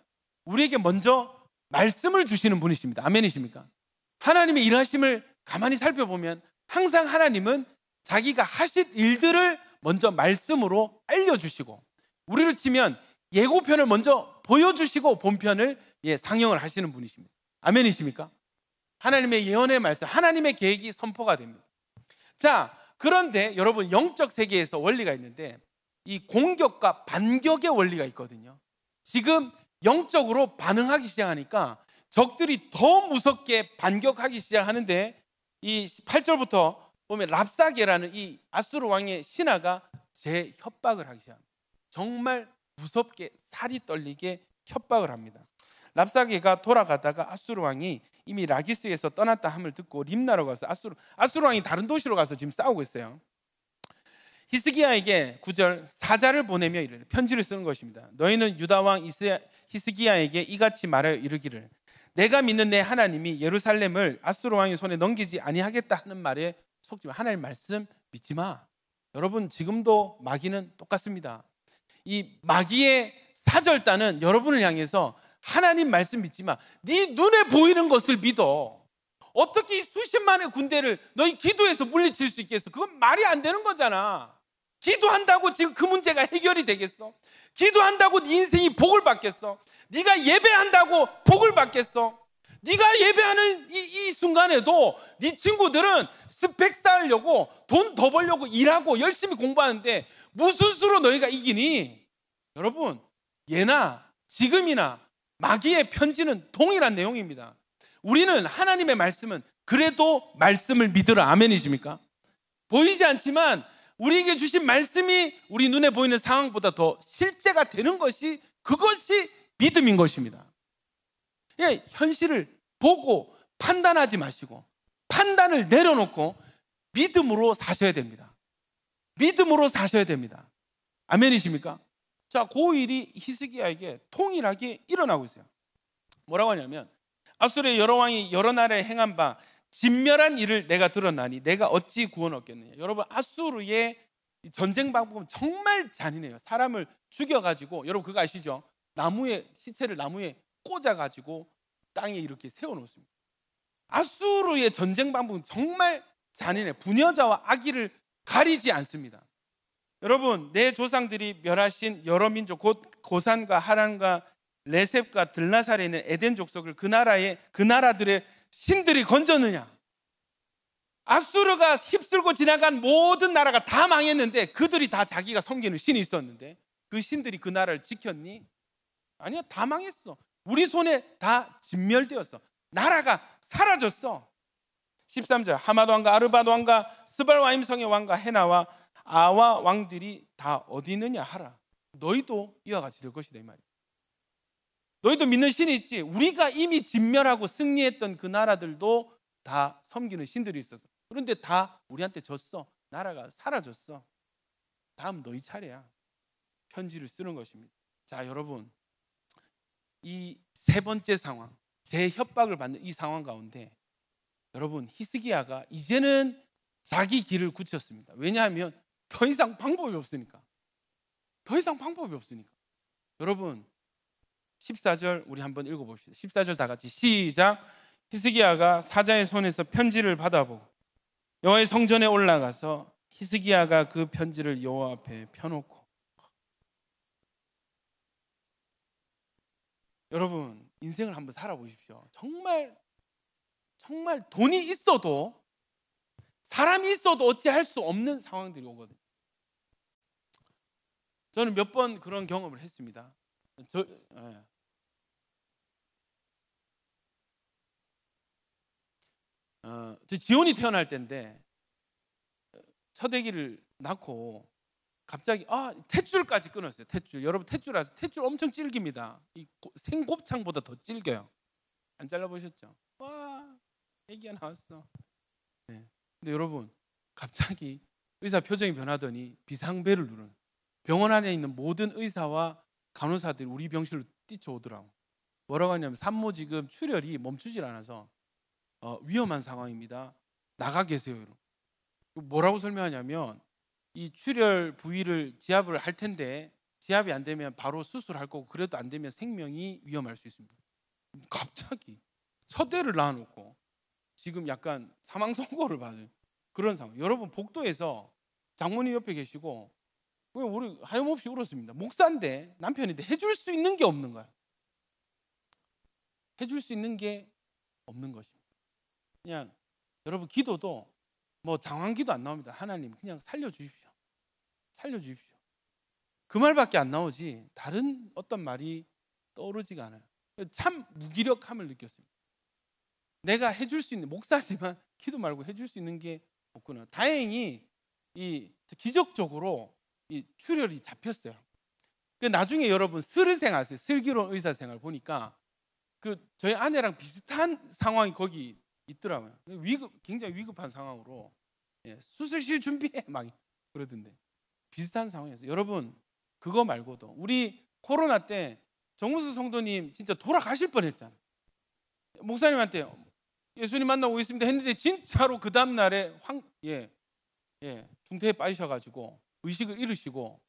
우리에게 먼저 말씀을 주시는 분이십니다. 아멘이십니까? 하나님의 일하심을 가만히 살펴보면 항상 하나님은 자기가 하실 일들을 먼저 말씀으로 알려주시고, 우리를 치면 예고편을 먼저 보여주시고 본편을 상영을 하시는 분이십니다. 아멘이십니까? 하나님의 예언의 말씀, 하나님의 계획이 선포가 됩니다. 자, 그런데 여러분, 영적 세계에서 원리가 있는데 이 공격과 반격의 원리가 있거든요. 지금 영적으로 반응하기 시작하니까 적들이 더 무섭게 반격하기 시작하는데, 이 8절부터 보면 랍사게라는 이 아수르 왕의 신하가 재협박을 하기 시작합니다. 정말 무섭게 살이 떨리게 협박을 합니다. 랍사게가 돌아가다가 아수르 왕이 이미 라기스에서 떠났다 함을 듣고 림나로 가서 아수르 왕이 다른 도시로 가서 지금 싸우고 있어요. 히스기야에게 9절 사자를 보내며 이르되, 편지를 쓰는 것입니다. 너희는 유다 왕 히스기야에게 이같이 말하여 이르기를 내가 믿는 내 하나님이 예루살렘을 아수르 왕의 손에 넘기지 아니하겠다 하는 말에 속지 마. 하나님 말씀 믿지 마. 여러분, 지금도 마귀는 똑같습니다. 이 마귀의 사절단은 여러분을 향해서 하나님 말씀 믿지 마. 네 눈에 보이는 것을 믿어. 어떻게 이 수십만의 군대를 너희 기도해서 물리칠 수 있겠어? 그건 말이 안 되는 거잖아. 기도한다고 지금 그 문제가 해결이 되겠어? 기도한다고 네 인생이 복을 받겠어? 네가 예배한다고 복을 받겠어? 네가 예배하는 이 순간에도 네 친구들은 스펙 쌓으려고 돈 더 벌려고 일하고 열심히 공부하는데 무슨 수로 너희가 이기니? 여러분, 예나 지금이나 마귀의 편지는 동일한 내용입니다. 우리는 하나님의 말씀은 그래도 말씀을 믿으라. 아멘이십니까? 보이지 않지만 우리에게 주신 말씀이 우리 눈에 보이는 상황보다 더 실제가 되는 것이, 그것이 믿음인 것입니다. 현실을 보고 판단하지 마시고 판단을 내려놓고 믿음으로 사셔야 됩니다. 믿음으로 사셔야 됩니다. 아멘이십니까? 자, 그 일이 히스기야에게 동일하게 일어나고 있어요. 뭐라고 하냐면 아수르의 여러 왕이 여러 나라에 행한 바 진멸한 일을 내가 들었나니 내가 어찌 구원 얻겠느냐. 여러분, 아수르의 전쟁 방법은 정말 잔인해요. 사람을 죽여가지고, 여러분 그거 아시죠? 시체를 나무에 꽂아가지고 땅에 이렇게 세워놓습니다. 아수르의 전쟁 방법은 정말 잔인해. 부녀자와 아기를 가리지 않습니다. 여러분, 내 조상들이 멸하신 여러 민족, 곧 고산과 하란과 레셉과 들나살에 있는 에덴 족속을 그 나라들의 신들이 건졌느냐? 아수르가 휩쓸고 지나간 모든 나라가 다 망했는데 그들이 다 자기가 섬기는 신이 있었는데 그 신들이 그 나라를 지켰니? 아니야, 다 망했어. 우리 손에 다 진멸되었어. 나라가 사라졌어. 13절 하마도 왕과 아르바도 왕과 스발와임성의 왕과 헤나와 아와 왕들이 다 어디 있느냐 하라. 너희도 이와 같이 될 것이다, 이 말이야. 너희도 믿는 신이 있지. 우리가 이미 진멸하고 승리했던 그 나라들도 다 섬기는 신들이 있었어. 그런데 다 우리한테 졌어. 나라가 사라졌어. 다음 너희 차례야. 편지를 쓰는 것입니다. 자, 여러분, 이 세 번째 상황, 제 협박을 받는 이 상황 가운데 여러분, 히스기야가 이제는 자기 길을 굳혔습니다. 왜냐하면 더 이상 방법이 없으니까. 더 이상 방법이 없으니까. 여러분, 14절 우리 한번 읽어봅시다. 14절 다 같이 시작. 히스기야가 사자의 손에서 편지를 받아보고 여호와의 성전에 올라가서 히스기야가 그 편지를 여호와 앞에 펴놓고. 여러분, 인생을 한번 살아보십시오. 정말 돈이 있어도, 사람이 있어도 어찌할 수 없는 상황들이 오거든요. 저는 몇 번 그런 경험을 했습니다. 저 지원이 태어날 때인데 첫 아기를 낳고 갑자기 탯줄까지 끊었어요. 탯줄. 여러분, 탯줄 아세요? 탯줄 엄청 질깁니다. 이 생곱창보다 더 질겨요. 안 잘라보셨죠? 와, 아기가 나왔어. 네. 근데 여러분, 갑자기 의사 표정이 변하더니 비상벨을 누르는, 병원 안에 있는 모든 의사와 간호사들이 우리 병실로 뛰쳐오더라고. 뭐라고 하냐면, 산모 지금 출혈이 멈추질 않아서 위험한 상황입니다. 나가 계세요. 뭐라고 설명하냐면, 이 출혈 부위를 지압을 할 텐데 지압이 안 되면 바로 수술할 거고, 그래도 안 되면 생명이 위험할 수 있습니다. 갑자기 첫 애를 낳아놓고 지금 약간 사망 선고를 받은 그런 상황. 여러분, 복도에서 장모님 옆에 계시고 우리 하염없이 울었습니다. 목사인데, 남편인데 해줄 수 있는 게 없는 거야. 해줄 수 있는 게 없는 것입니다. 그냥 여러분, 기도도 뭐 장황기도 안 나옵니다. 하나님 그냥 살려주십시오. 살려주십시오. 그 말밖에 안 나오지 다른 어떤 말이 떠오르지가 않아요. 참 무기력함을 느꼈습니다. 내가 해줄 수 있는, 목사지만 기도 말고 해줄 수 있는 게 없구나. 다행히 기적적으로 이 출혈이 잡혔어요. 나중에 여러분, 슬의생 아세요? 슬기로운 의사생활 보니까 저희 아내랑 비슷한 상황이 거기 있더라고요. 굉장히 위급한 상황으로 수술실 준비해 막 그러던데, 비슷한 상황이었어요. 여러분, 그거 말고도 우리 코로나 때 정무수 성도님 진짜 돌아가실 뻔했잖아요. 목사님한테 예수님 만나고 있습니다 했는데 진짜로 그 다음 날에 중태에 빠지셔가지고 의식을 잃으시고,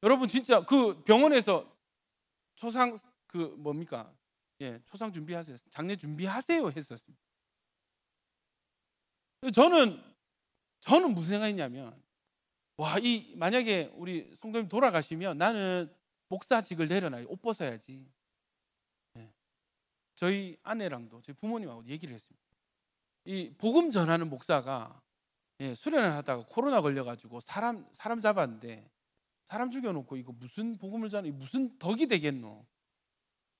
여러분 진짜 그 병원에서 초상 초상 준비하세요, 장례 준비하세요 했었습니다. 저는 무슨 생각했냐면, 만약에 우리 성도님 돌아가시면 나는 목사직을 내려놔요. 옷 벗어야지. 저희 아내랑도 저희 부모님하고 얘기를 했습니다. 이 복음 전하는 목사가 수련을 하다가 코로나 걸려가지고 사람 잡았는데, 사람 죽여놓고 이거 무슨 복음을 전하, 무슨 덕이 되겠노?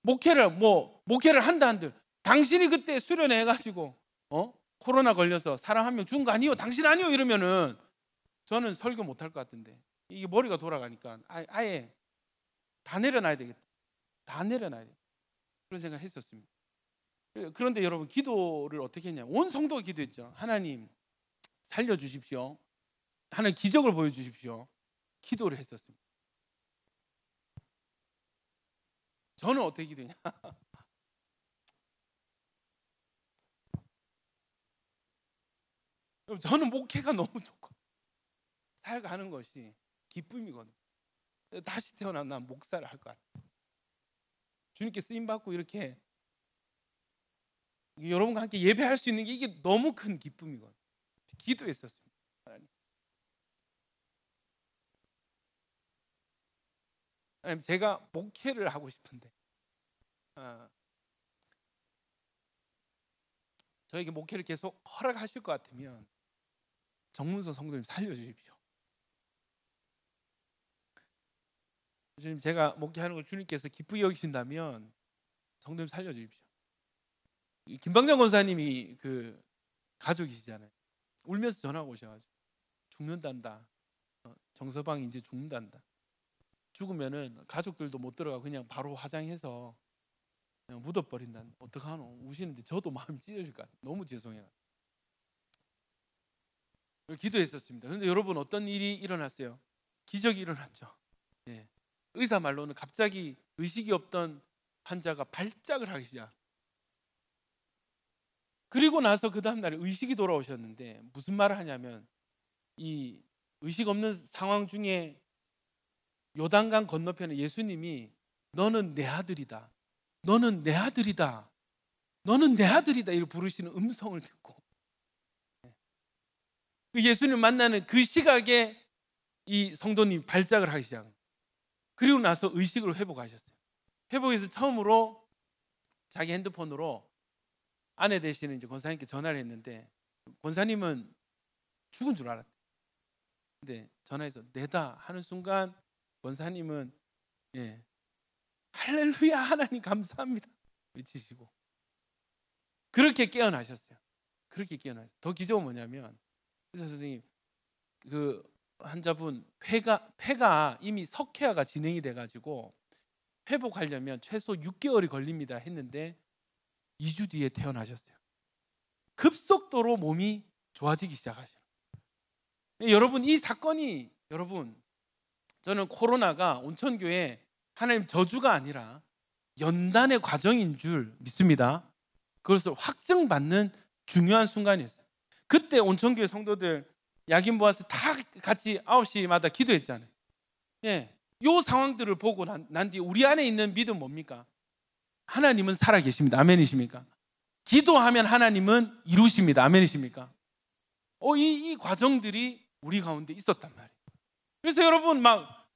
목회를 한다 한들, 당신이 그때 수련해가지고 코로나 걸려서 사람 한 명 죽은 거 아니요? 당신 아니요? 이러면은 저는 설교 못할 것 같은데, 이게 머리가 돌아가니까 아예 다 내려놔야 되겠다. 다 내려놔야 돼. 그런 생각을 했었습니다. 그런데 여러분, 기도를 어떻게 했냐? 온 성도가 기도했죠. 하나님 살려주십시오. 하나님 기적을 보여주십시오. 기도를 했었습니다. 저는 어떻게 기도했냐? 저는 목회가 너무 좋고 살아가는 것이 기쁨이거든요. 다시 태어나 난 목사를 할 것 같아요. 주님께 쓰임받고 이렇게 여러분과 함께 예배할 수 있는 게 이게 너무 큰 기쁨이거든요. 기도했었습니다. 하나님, 제가 목회를 하고 싶은데 저에게 목회를 계속 허락하실 것 같으면 정문서 성도님 살려주십시오. 주님, 제가 목회하는 걸 주님께서 기쁘게 여기신다면 성도님 살려주십시오. 김방장 권사님이 그 가족이시잖아요. 울면서 전화가 오셔가지고 죽는단다. 정서방이 이제 죽는단다. 죽으면은 가족들도 못 들어가 그냥 바로 화장해서 묻어버린다. 어떡하노? 우시는데 저도 마음이 찢어질 것 같아요. 너무 죄송해요. 기도했었습니다. 그런데 여러분, 어떤 일이 일어났어요? 기적이 일어났죠. 예. 의사 말로는 갑자기 의식이 없던 환자가 발작을 하기 시작. 그리고 나서 그 다음날에 의식이 돌아오셨는데 무슨 말을 하냐면, 이 의식 없는 상황 중에 요단강 건너편에 예수님이 너는 내 아들이다, 너는 내 아들이다, 너는 내 아들이다 이렇게 부르시는 음성을 듣고, 그 예수님 만나는 그 시각에 이 성도님이 발작을 하기 시작합니다. 그리고 나서 의식을 회복하셨어요. 회복해서 처음으로 자기 핸드폰으로 아내 되시는 이제 권사님께 전화를 했는데, 권사님은 죽은 줄 알았대. 근데 전화해서 내다 하는 순간 권사님은 할렐루야, 하나님 감사합니다 외치시고 그렇게 깨어나셨어요. 그렇게 깨어나셨어요. 더 기적은 뭐냐면, 그래서 선생님, 그 환자분 폐가 이미 석회화가 진행이 돼가지고 회복하려면 최소 6개월이 걸립니다 했는데 2주 뒤에 태어나셨어요. 급속도로 몸이 좋아지기 시작하셔요. 여러분, 이 사건이, 여러분, 저는 코로나가 온천교회 하나님 저주가 아니라 연단의 과정인 줄 믿습니다. 그것을 확증받는 중요한 순간이었어요. 그때 온천교회 성도들 야긴 모아서 다 같이 9시마다 기도했잖아요. 요 상황들을 보고 난 뒤에 우리 안에 있는 믿음 뭡니까? 하나님은 살아계십니다. 아멘이십니까? 기도하면 하나님은 이루십니다. 아멘이십니까? 이 과정들이 우리 가운데 있었단 말이에요. 그래서 여러분, 막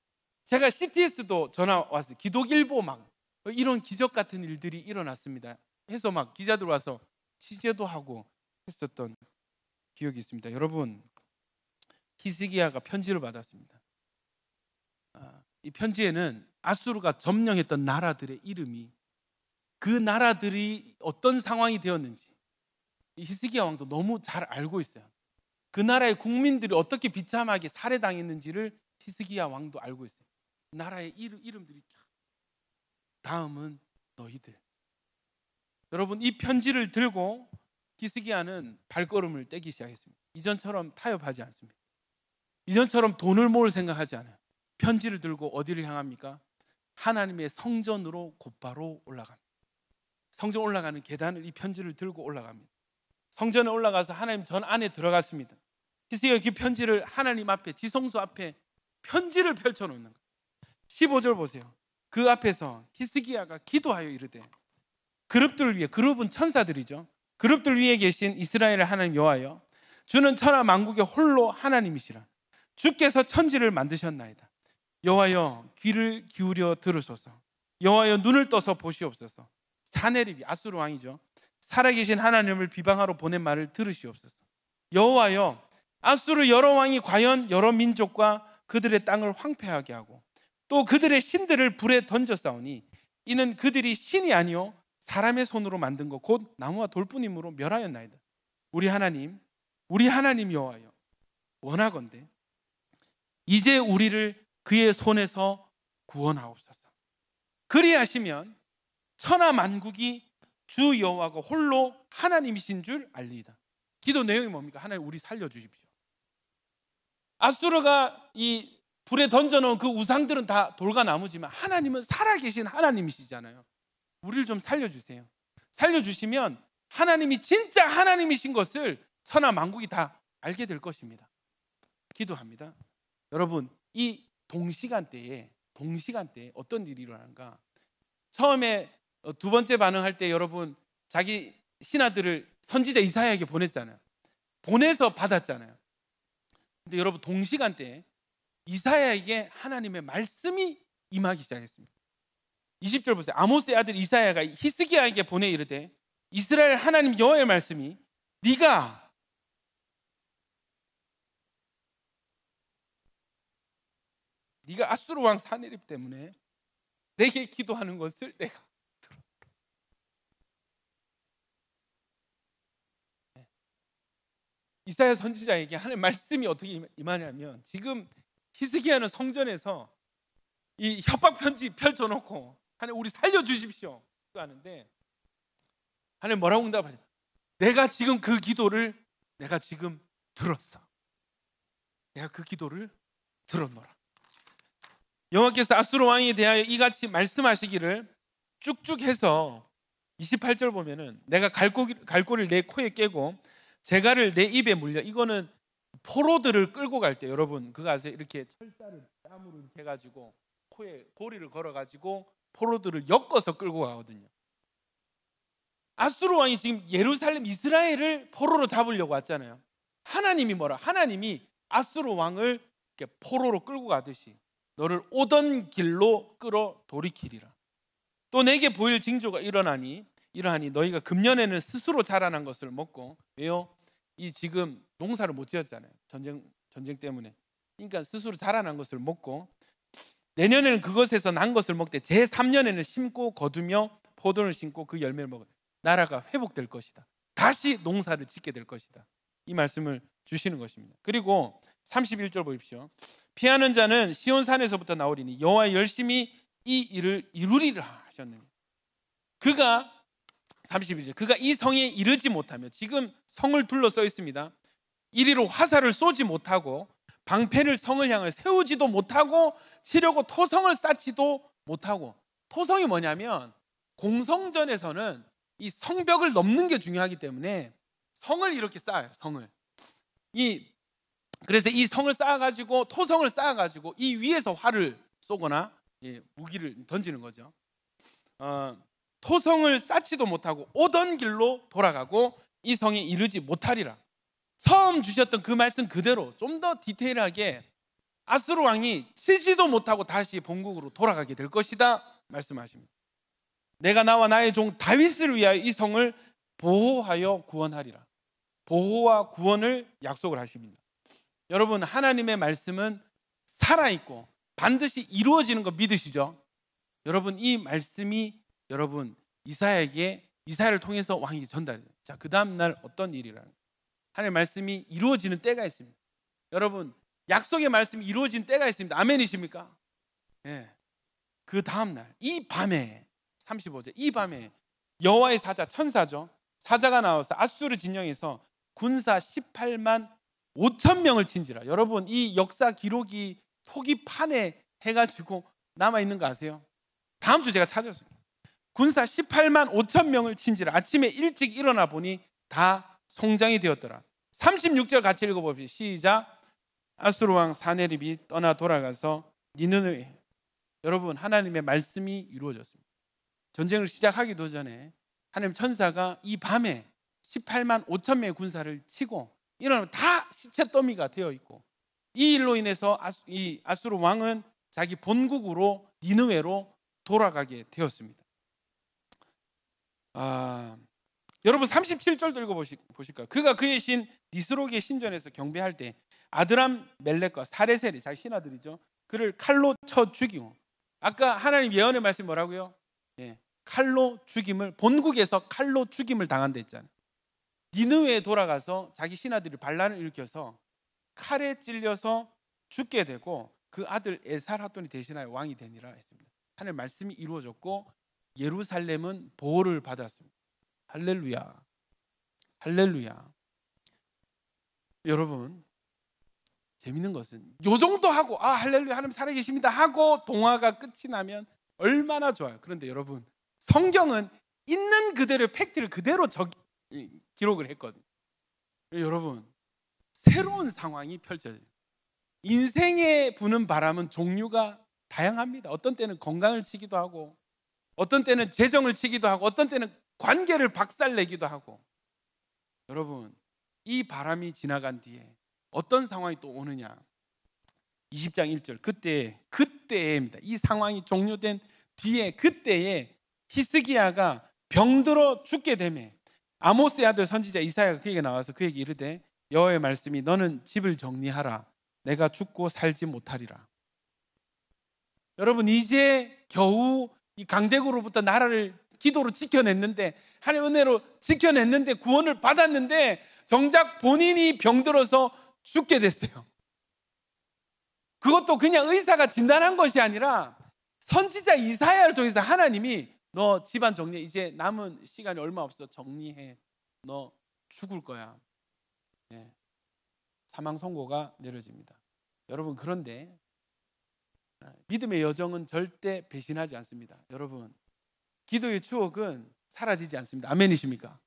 제가 CTS도 전화 왔어요. 기독일보 막 이런 기적 같은 일들이 일어났습니다 해서 막 기자들 와서 취재도 하고 했었던 기억이 있습니다. 여러분, 히스기야가 편지를 받았습니다. 이 편지에는 아수르가 점령했던 나라들의 이름이, 그 나라들이 어떤 상황이 되었는지 히스기야 왕도 너무 잘 알고 있어요. 그 나라의 국민들이 어떻게 비참하게 살해당했는지를 히스기야 왕도 알고 있어요. 나라의 이름들이 쫙. 다음은 너희들. 여러분, 이 편지를 들고 히스기야는 발걸음을 떼기 시작했습니다. 이전처럼 타협하지 않습니다. 이전처럼 돈을 모을 생각하지 않아요. 편지를 들고 어디를 향합니까? 하나님의 성전으로 곧바로 올라갑니다. 성전 올라가는 계단을 이 편지를 들고 올라갑니다. 성전에 올라가서 하나님 전 안에 들어갔습니다. 히스기야가 그 편지를 하나님 앞에, 지성소 앞에 편지를 펼쳐놓는 거예요. 15절 보세요. 그 앞에서 히스기야가 기도하여 이르되, 그룹들 위에, 그룹은 천사들이죠. 그룹들 위에 계신 이스라엘의 하나님 여호와여, 주는 천하 만국의 홀로 하나님이시라. 주께서 천지를 만드셨나이다. 여호와여, 귀를 기울여 들으소서. 여호와여, 눈을 떠서 보시옵소서. 사네립이, 아수르 왕이죠, 살아계신 하나님을 비방하러 보낸 말을 들으시옵소서. 여호와여, 아수르 여러 왕이 과연 여러 민족과 그들의 땅을 황폐하게 하고 또 그들의 신들을 불에 던져 싸우니 이는 그들이 신이 아니요 사람의 손으로 만든 것 곧 나무와 돌뿐이므로 멸하였나이다. 우리 하나님 여호와여, 원하건대 이제 우리를 그의 손에서 구원하옵소서. 그리하시면 천하 만국이 주 여호와가 홀로 하나님이신 줄 알리이다. 기도 내용이 뭡니까? 하나님, 우리 살려주십시오. 아수르가 이 불에 던져놓은 그 우상들은 다 돌과 나무지만 하나님은 살아계신 하나님이시잖아요. 우리를 좀 살려주세요. 살려주시면 하나님이 진짜 하나님이신 것을 천하 만국이 다 알게 될 것입니다. 기도합니다. 여러분, 이 동시간대에 어떤 일이 일어나는가? 처음에 두 번째 반응할 때 여러분, 자기 신하들을 선지자 이사야에게 보냈잖아요. 보내서 받았잖아요. 근데 여러분, 동시간대에 이사야에게 하나님의 말씀이 임하기 시작했습니다. 20절 보세요. 아모스의 아들 이사야가 히스기야에게 보내 이르되, 이스라엘 하나님 여호와의 말씀이 네가 아수르 왕 사네립 때문에 내게 기도하는 것을 내가 들어. 이사야 선지자에게 하나님의 말씀이 어떻게 임하냐면, 지금 히스기야는 성전에서 이 협박 편지 펼쳐놓고 하나님, 우리 살려주십시오. 기도하는데 하나님 뭐라고 응답하죠? 내가 지금 그 기도를 내가 지금 들었어. 내가 그 기도를 들었노라. 여호와께서 아수르 왕에 대하여 이같이 말씀하시기를 쭉쭉 해서 28절 보면은 내가 갈고리를 내 코에 깨고 재갈을 내 입에 물려. 이거는 포로들을 끌고 갈 때 여러분 그거 아세요? 이렇게 철사를 땀으로 이렇게 해가지고 코에 고리를 걸어가지고 포로들을 엮어서 끌고 가거든요. 아수르 왕이 지금 예루살렘 이스라엘을 포로로 잡으려고 왔잖아요. 하나님이 뭐라? 하나님이 아수르 왕을 이렇게 포로로 끌고 가듯이 너를 오던 길로 끌어 돌이키리라. 또 내게 보일 징조가 이러하니 너희가 금년에는 스스로 자라난 것을 먹고, 왜요? 이 지금 농사를 못 지었잖아요. 전쟁 때문에. 그러니까 스스로 자라난 것을 먹고 내년에는 그것에서 난 것을 먹되 제3년에는 심고 거두며 포도를 심고 그 열매를 먹어 나라가 회복될 것이다. 다시 농사를 짓게 될 것이다. 이 말씀을 주시는 것입니다. 그리고 31절 보십시오. 피하는 자는 시온산에서부터 나오리니 여호와 열심히 이 일을 이루리라 하셨느니. 그가 32절 그가 이 성에 이르지 못하며, 지금 성을 둘러싸 있습니다. 이리로 화살을 쏘지 못하고 방패를 성을 향해 세우지도 못하고 치려고 토성을 쌓지도 못하고. 토성이 뭐냐면 공성전에서는 이 성벽을 넘는 게 중요하기 때문에 성을 이렇게 쌓아요. 성을. 그래서 이 성을 쌓아가지고 토성을 쌓아가지고 이 위에서 활을 쏘거나 무기를 던지는 거죠. 토성을 쌓지도 못하고 오던 길로 돌아가고 이 성에 이르지 못하리라. 처음 주셨던 그 말씀 그대로 좀 더 디테일하게 아수르 왕이 치지도 못하고 다시 본국으로 돌아가게 될 것이다 말씀하십니다. 내가 나와 나의 종 다윗을 위하여 이 성을 보호하여 구원하리라. 보호와 구원을 약속을 하십니다. 여러분, 하나님의 말씀은 살아있고 반드시 이루어지는 거 믿으시죠? 여러분, 이 말씀이 여러분 이사야를 통해서 왕에게 전달해요. 자, 그 다음 날 어떤 일이라는, 하나님의 말씀이 이루어지는 때가 있습니다. 여러분, 약속의 말씀이 이루어지는 때가 있습니다. 아멘이십니까? 네. 그 다음 날 이 밤에 35절 이 밤에 여호와의 사자, 천사죠, 사자가 나와서 아수르 진영에서 군사 18만 5천 명을 친지라. 여러분, 이 역사 기록이 토기판에 해가지고 남아있는 거 아세요? 다음 주 제가 찾았어요. 군사 18만 5천 명을 친지라. 아침에 일찍 일어나 보니 다 송장이 되었더라. 36절 같이 읽어봅시다. 시작. 아수르 왕 사네립이 떠나 돌아가서 니느웨. 여러분, 하나님의 말씀이 이루어졌습니다. 전쟁을 시작하기도 전에 하나님 천사가 이 밤에 18만 5천 명의 군사를 치고 일어나면 다 시체 더미가 되어 있고, 이 일로 인해서 이 아수르 왕은 자기 본국으로 니느웨로 돌아가게 되었습니다. 여러분 37절도 읽어보실까요? 그가 그의 신 니스록의 신전에서 경배할 때 아드람 멜렉과 사레셀이 자기 신하들이죠, 그를 칼로 쳐 죽이고. 아까 하나님 예언의 말씀이 뭐라고요? 칼로 죽임을, 본국에서 칼로 죽임을 당한다 했잖아요. 니느웨에 돌아가서 자기 신하들이 반란을 일으켜서 칼에 찔려서 죽게 되고 그 아들 에살핫돈이 대신하여 왕이 되니라 했습니다. 하나님의 말씀이 이루어졌고 예루살렘은 보호를 받았습니다. 할렐루야, 할렐루야. 여러분, 재밌는 것은 요 정도 하고 할렐루야 하나님 살아계십니다 하고 동화가 끝이 나면 얼마나 좋아요. 그런데 여러분, 성경은 있는 그대로의 팩트를 그대로 기록을 했거든요. 여러분, 새로운 상황이 펼쳐져요. 인생에 부는 바람은 종류가 다양합니다. 어떤 때는 건강을 치기도 하고, 어떤 때는 재정을 치기도 하고, 어떤 때는 관계를 박살내기도 하고. 여러분, 이 바람이 지나간 뒤에 어떤 상황이 또 오느냐. 20장 1절 그때입니다. 이 상황이 종료된 뒤에 그때에 히스기야가 병들어 죽게 되매 아모스의 아들 선지자 이사야가 그에게 나와서 그에게 이르되 여호와의 말씀이 너는 집을 정리하라. 내가 죽고 살지 못하리라. 여러분, 이제 겨우 이 강대국으로부터 나라를 기도로 지켜냈는데, 하나님의 은혜로 지켜냈는데, 구원을 받았는데 정작 본인이 병들어서 죽게 됐어요. 그것도 그냥 의사가 진단한 것이 아니라 선지자 이사야를 통해서 하나님이 너 집안 정리해. 이제 남은 시간이 얼마 없어. 정리해. 너 죽을 거야. 예. 사망 선고가 내려집니다. 여러분, 그런데 믿음의 여정은 절대 배신하지 않습니다. 여러분, 기도의 추억은 사라지지 않습니다. 아멘이십니까?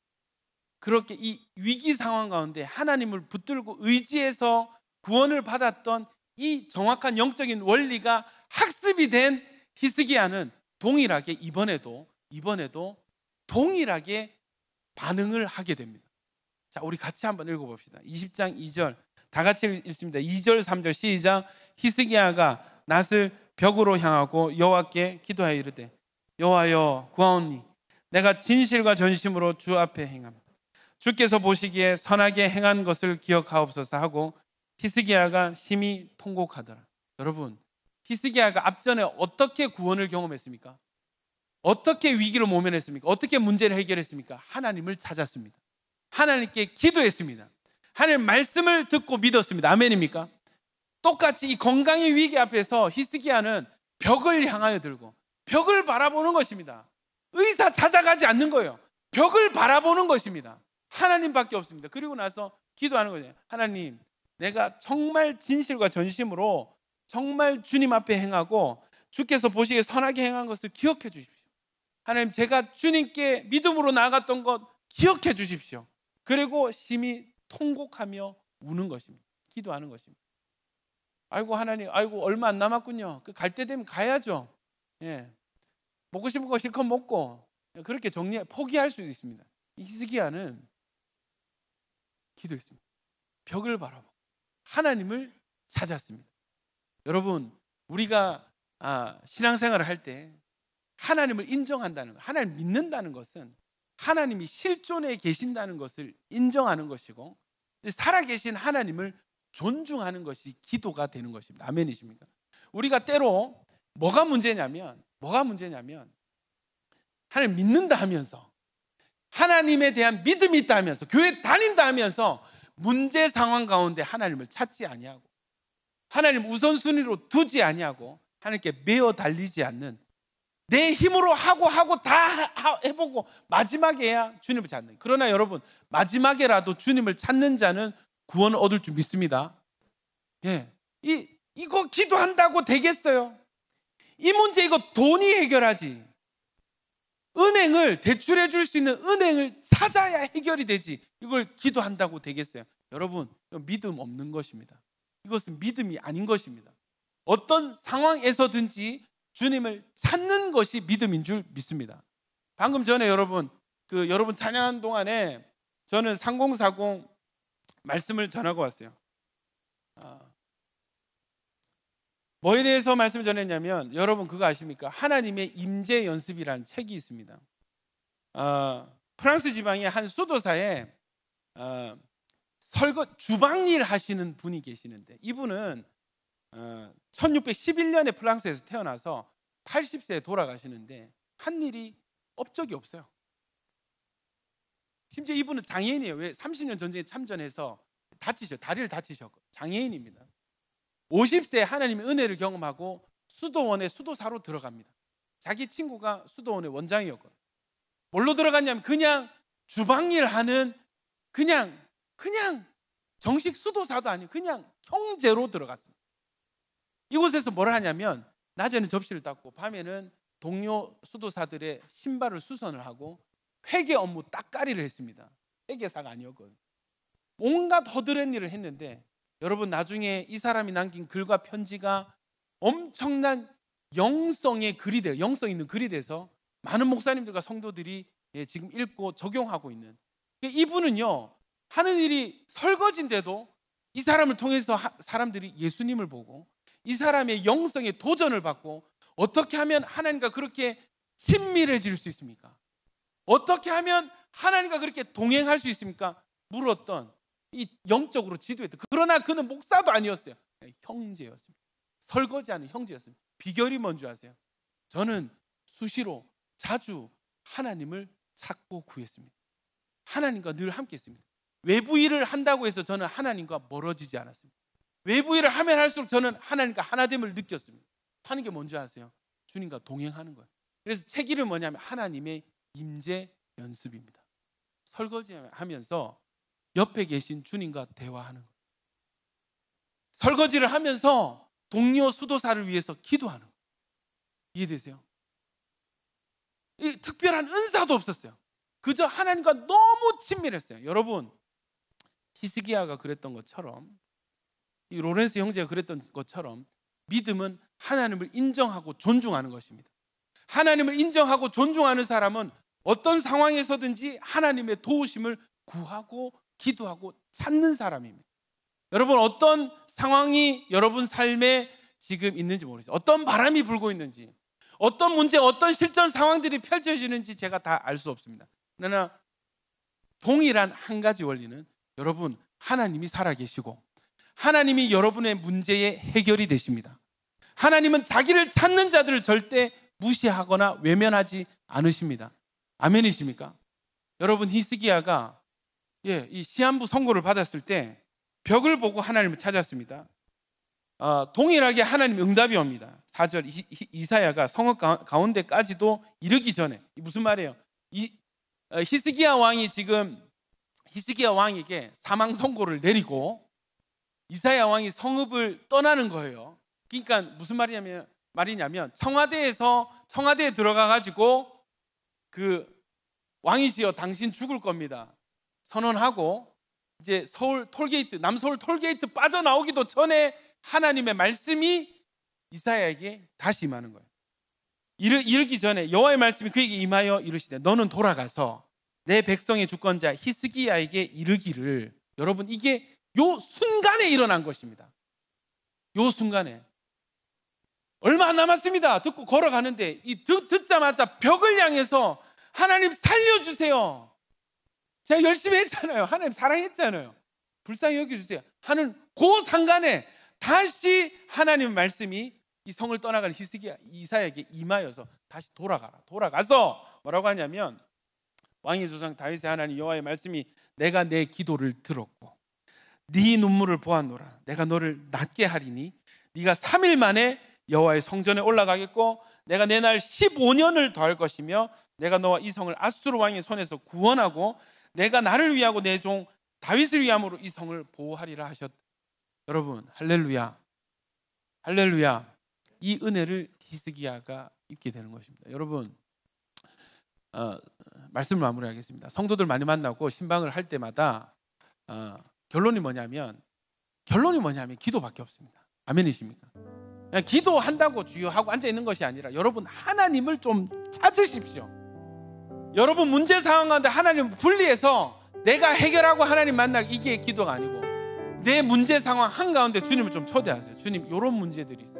그렇게 이 위기 상황 가운데 하나님을 붙들고 의지해서 구원을 받았던 이 정확한 영적인 원리가 학습이 된 히스기야는 동일하게 이번에도 동일하게 반응을 하게 됩니다. 자, 우리 같이 한번 읽어봅시다. 20장 2절 다 같이 읽습니다. 2절 3절 시작. 히스기야가 낫을 벽으로 향하고 여호와께 기도하여 이르되 여호와여 구하오니 내가 진실과 전심으로 주 앞에 행합니다. 주께서 보시기에 선하게 행한 것을 기억하옵소서 하고 히스기야가 심히 통곡하더라. 여러분, 히스기야가 앞전에 어떻게 구원을 경험했습니까? 어떻게 위기를 모면했습니까? 어떻게 문제를 해결했습니까? 하나님을 찾았습니다. 하나님께 기도했습니다. 하나님 말씀을 듣고 믿었습니다. 아멘입니까? 똑같이 이 건강의 위기 앞에서 히스기야는 벽을 향하여 들고 벽을 바라보는 것입니다. 의사 찾아가지 않는 거예요. 벽을 바라보는 것입니다. 하나님밖에 없습니다. 그리고 나서 기도하는 거예요. 하나님, 내가 정말 진실과 전심으로 정말 주님 앞에 행하고 주께서 보시기에 선하게 행한 것을 기억해 주십시오. 하나님, 제가 주님께 믿음으로 나아갔던 것 기억해 주십시오. 그리고 심히 통곡하며 우는 것입니다. 기도하는 것입니다. 아이고 하나님, 아이고 얼마 안 남았군요. 갈 때 되면 가야죠. 예. 먹고 싶은 거 실컷 먹고 그렇게 포기할 수도 있습니다. 히스기야는 기도했습니다. 벽을 바라보고 하나님을 찾았습니다. 여러분, 우리가 신앙생활을 할 때 하나님을 인정한다는 것, 하나님을 믿는다는 것은 하나님이 실존에 계신다는 것을 인정하는 것이고 살아계신 하나님을 존중하는 것이 기도가 되는 것입니다. 아멘이십니까? 우리가 때로 뭐가 문제냐면 하나님 믿는다 하면서 하나님에 대한 믿음이 있다 하면서 교회 다닌다 하면서 문제 상황 가운데 하나님을 찾지 아니하고 하나님 우선순위로 두지 아니하고 하나님께 매어 달리지 않는 내 힘으로 하고 다 해보고 마지막에야 주님을 찾는. 그러나 여러분, 마지막에라도 주님을 찾는 자는 구원을 얻을 줄 믿습니다. 예, 이거 기도한다고 되겠어요? 이 문제 이거 돈이 해결하지. 은행을 대출해 줄 수 있는 은행을 찾아야 해결이 되지. 이걸 기도한다고 되겠어요? 여러분, 믿음 없는 것입니다. 이것은 믿음이 아닌 것입니다. 어떤 상황에서든지 주님을 찾는 것이 믿음인 줄 믿습니다. 방금 전에 여러분 찬양한 동안에 저는 3040 말씀을 전하고 왔어요. 뭐에 대해서 말씀을 전했냐면 여러분 그거 아십니까? 하나님의 임재 연습이라는 책이 있습니다. 프랑스 지방의 한 수도사에 주방일 하시는 분이 계시는데 이분은 1611년에 프랑스에서 태어나서 80세에 돌아가시는데 한 일이 업적이 없어요. 심지어 이분은 장애인이에요. 왜? 30년 전쟁에 참전해서 다리를 다치셨고 장애인입니다. 50세에 하나님의 은혜를 경험하고 수도원의 수도사로 들어갑니다. 자기 친구가 수도원의 원장이었거든요. 뭘로 들어갔냐면 그냥 주방일 하는 그냥 정식 수도사도 아니고 그냥 형제로 들어갔습니다. 이곳에서 뭘 하냐면 낮에는 접시를 닦고 밤에는 동료 수도사들의 신발을 수선을 하고 회계 업무 딱가리를 했습니다. 회계사가 아니었거든요. 온갖 허드렛 일을 했는데 여러분 나중에 이 사람이 남긴 글과 편지가 엄청난 영성의 글이 돼요. 영성 있는 글이 돼서 많은 목사님들과 성도들이 지금 읽고 적용하고 있는. 이분은요 하는 일이 설거지인데도 이 사람을 통해서 사람들이 예수님을 보고 이 사람의 영성에 도전을 받고 어떻게 하면 하나님과 그렇게 친밀해질 수 있습니까? 어떻게 하면 하나님과 그렇게 동행할 수 있습니까? 물었던 이 영적으로 지도했던. 그러나 그는 목사도 아니었어요. 형제였습니다. 설거지하는 형제였습니다. 비결이 뭔지 아세요? 저는 수시로 자주 하나님을 찾고 구했습니다. 하나님과 늘 함께 했습니다. 외부 일을 한다고 해서 저는 하나님과 멀어지지 않았습니다. 외부 일을 하면 할수록 저는 하나님과 하나됨을 느꼈습니다. 하는 게 뭔지 아세요? 주님과 동행하는 거예요. 그래서 책 이름이 뭐냐면 하나님의 임재 연습입니다. 설거지하면서 옆에 계신 주님과 대화하는 거예요. 설거지를 하면서 동료 수도사를 위해서 기도하는 거예요. 이해되세요? 이 특별한 은사도 없었어요. 그저 하나님과 너무 친밀했어요. 여러분, 히스기야가 그랬던 것처럼, 이 로렌스 형제가 그랬던 것처럼 믿음은 하나님을 인정하고 존중하는 것입니다. 하나님을 인정하고 존중하는 사람은 어떤 상황에서든지 하나님의 도우심을 구하고 기도하고 찾는 사람입니다. 여러분, 어떤 상황이 여러분 삶에 지금 있는지 모르겠어요. 어떤 바람이 불고 있는지, 어떤 문제, 어떤 실전 상황들이 펼쳐지는지 제가 다 알 수 없습니다. 그러나 동일한 한 가지 원리는 여러분, 하나님이 살아계시고 하나님이 여러분의 문제의 해결이 되십니다. 하나님은 자기를 찾는 자들을 절대 무시하거나 외면하지 않으십니다. 아멘이십니까? 여러분, 히스기야가 이 시한부 선고를 받았을 때 벽을 보고 하나님을 찾았습니다. 동일하게 하나님 응답이 옵니다. 4절 이사야가 성읍 가운데까지도 이르기 전에, 무슨 말이에요? 히스기야 왕이 지금 히스기야 왕에게 사망 선고를 내리고 이사야 왕이 성읍을 떠나는 거예요. 그러니까 무슨 말이냐면 청와대에 들어가 가지고 그 왕이시여 당신 죽을 겁니다 선언하고, 이제 남서울 톨게이트 빠져나오기도 전에 하나님의 말씀이 이사야에게 다시 임하는 거예요. 이르기 전에 여호와의 말씀이 그에게 임하여 이르시되 너는 돌아가서 내 백성의 주권자 히스기야에게 이르기를. 여러분, 이게 요 순간에 일어난 것입니다. 요 순간에 얼마 안 남았습니다. 듣고 걸어가는데 듣자마자 벽을 향해서 하나님 살려주세요, 제가 열심히 했잖아요, 하나님 사랑했잖아요, 불쌍히 여겨주세요 하는 그 상간에 다시 하나님의 말씀이 이 성을 떠나가는 이사야에게 임하여서 다시 돌아가서 뭐라고 하냐면, 왕의 조상 다윗의 하나님 여호와의 말씀이 내가 내 기도를 들었고 네 눈물을 보았노라. 내가 너를 낫게 하리니 네가 3일 만에 여호와의 성전에 올라가겠고 내가 내 날 15년을 더할 것이며 내가 너와 이 성을 아수르 왕의 손에서 구원하고 내가 나를 위하고 내 종 다윗을 위함으로 이 성을 보호하리라 하셨다. 여러분, 할렐루야, 할렐루야. 이 은혜를 히스기야가 입게 되는 것입니다. 여러분, 말씀을 마무리하겠습니다. 성도들 많이 만나고 신방을 할 때마다 결론이 뭐냐면 기도밖에 없습니다. 아멘이십니까? 그냥 기도한다고 주여 하고 앉아 있는 것이 아니라 여러분, 하나님을 좀 찾으십시오. 여러분 문제 상황 가운데 하나님을 분리해서 내가 해결하고 하나님 만날, 이게 기도가 아니고 내 문제 상황 한가운데 주님을 좀 초대하세요. 주님, 이런 문제들이 있어요.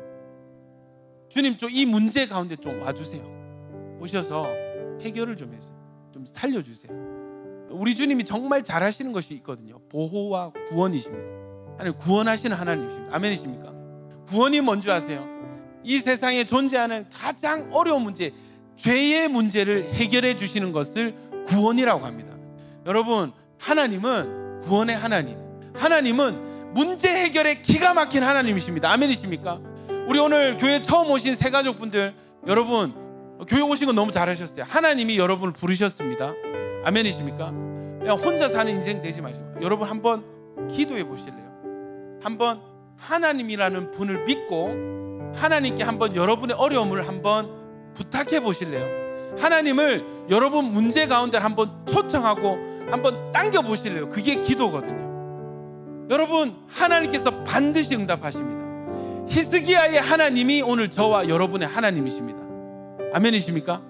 주님, 좀 이 문제 가운데 좀 와주세요. 오셔서 해결을 좀 해주세요. 좀 살려주세요. 우리 주님이 정말 잘하시는 것이 있거든요. 보호와 구원이십니다. 하나님 구원하시는 하나님이십니다. 아멘이십니까? 구원이 뭔지 아세요? 이 세상에 존재하는 가장 어려운 문제, 죄의 문제를 해결해 주시는 것을 구원이라고 합니다. 여러분, 하나님은 구원의 하나님은 문제 해결에 기가 막힌 하나님이십니다. 아멘이십니까? 우리 오늘 교회 처음 오신 새가족분들, 여러분 교회 오신 거 너무 잘하셨어요. 하나님이 여러분을 부르셨습니다. 아멘이십니까? 그냥 혼자 사는 인생 되지 마시고 여러분 한번 기도해 보실래요? 한번 하나님이라는 분을 믿고 하나님께 한번 여러분의 어려움을 한번 부탁해 보실래요? 하나님을 여러분 문제 가운데 한번 초청하고 한번 당겨 보실래요? 그게 기도거든요. 여러분, 하나님께서 반드시 응답하십니다. 히스기야의 하나님이 오늘 저와 여러분의 하나님이십니다. 아멘이십니까?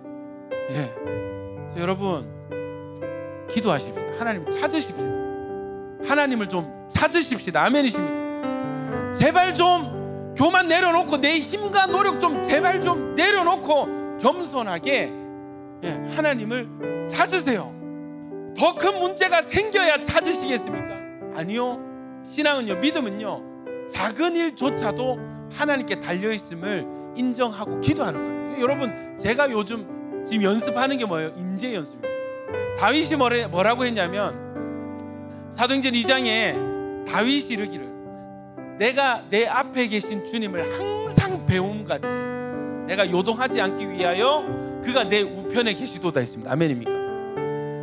예. 여러분, 기도하십시다. 하나님 찾으십시다. 하나님을 좀 찾으십시다. 아멘이십니까? 제발 좀 교만 내려놓고 내 힘과 노력 좀 제발 좀 내려놓고 겸손하게 하나님을 찾으세요. 더 큰 문제가 생겨야 찾으시겠습니까? 아니요. 신앙은요, 믿음은요, 작은 일조차도 하나님께 달려있음을 인정하고 기도하는 거예요. 여러분, 제가 요즘 지금 연습하는 게 뭐예요? 임재 연습입니다. 다윗이 뭐라고 했냐면, 사도행전 2장에 다윗이 이르기를 내가 내 앞에 계신 주님을 항상 배움같이 내가 요동하지 않기 위하여 그가 내 우편에 계시도다 했습니다. 아멘입니까?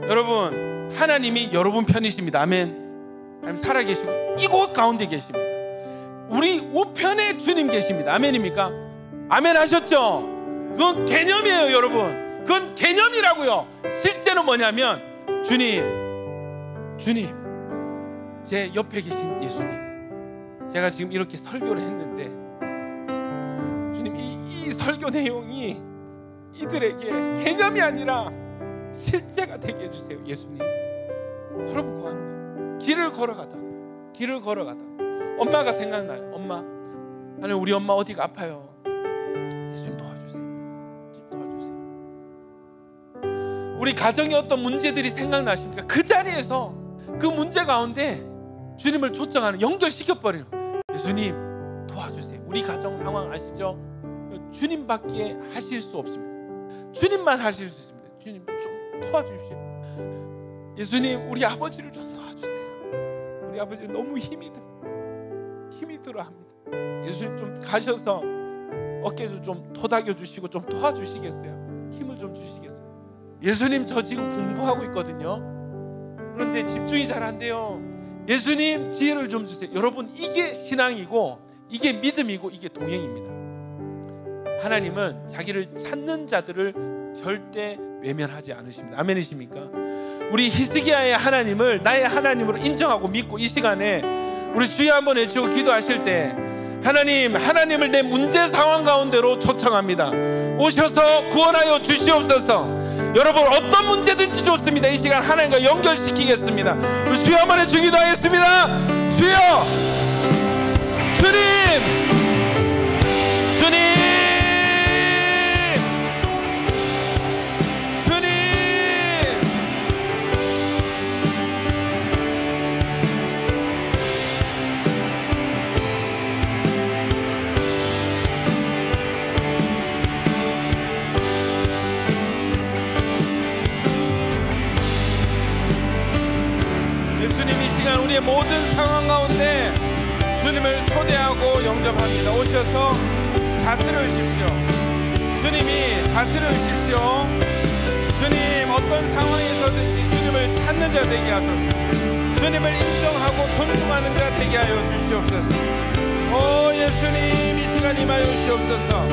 여러분, 하나님이 여러분 편이십니다. 아멘. 하나님 살아계시고 이곳 가운데 계십니다. 우리 우편에 주님 계십니다. 아멘입니까? 아멘 하셨죠? 그건 개념이에요, 여러분. 그건 개념이라고요. 실제는 뭐냐면 주님, 제 옆에 계신 예수님, 제가 지금 이렇게 설교를 했는데 주님, 이 설교 내용이 이들에게 개념이 아니라 실제가 되게 해주세요. 예수님, 여러분 구하는 거예요. 길을 걸어가다 엄마가 생각나요. 엄마, 하나님 우리 엄마 어디가 아파요. 예수님 도와주세요. 우리 가정에 어떤 문제들이 생각나십니까? 그 자리에서 그 문제 가운데 주님을 초청하는, 연결시켜버리는, 예수님 도와주세요. 우리 가정 상황 아시죠? 주님밖에 하실 수 없습니다. 주님만 하실 수 있습니다. 주님 좀 도와주십시오. 예수님, 우리 아버지를 좀 도와주세요. 우리 아버지 너무 힘이 들어합니다. 예수님 좀 가셔서 어깨도 좀 토닥여 주시고 좀 도와주시겠어요? 힘을 좀 주시겠어요? 예수님, 저 지금 공부하고 있거든요. 그런데 집중이 잘 안 돼요. 예수님, 지혜를 좀 주세요. 여러분, 이게 신앙이고 이게 믿음이고 이게 동행입니다. 하나님은 자기를 찾는 자들을 절대 외면하지 않으십니다. 아멘이십니까? 우리 히스기야의 하나님을 나의 하나님으로 인정하고 믿고 이 시간에 우리 주여 한번 외치고 기도하실 때 하나님을 내 문제 상황 가운데로 초청합니다. 오셔서 구원하여 주시옵소서. 여러분, 어떤 문제든지 좋습니다. 이 시간 하나님과 연결시키겠습니다. 우리 주여 한번 외치고 기도하겠습니다. 주여, 주님, 우리의 모든 상황 가운데 주님을 초대하고 영접합니다. 오셔서 다스려 주십시오. 주님이 다스려 주십시오. 주님, 어떤 상황에서든지 주님을 찾는 자 되게 하소서. 주님을 인정하고 존중하는 자 되게 하여 주시옵소서. 오 예수님, 이 시간 임하여 주시옵소서.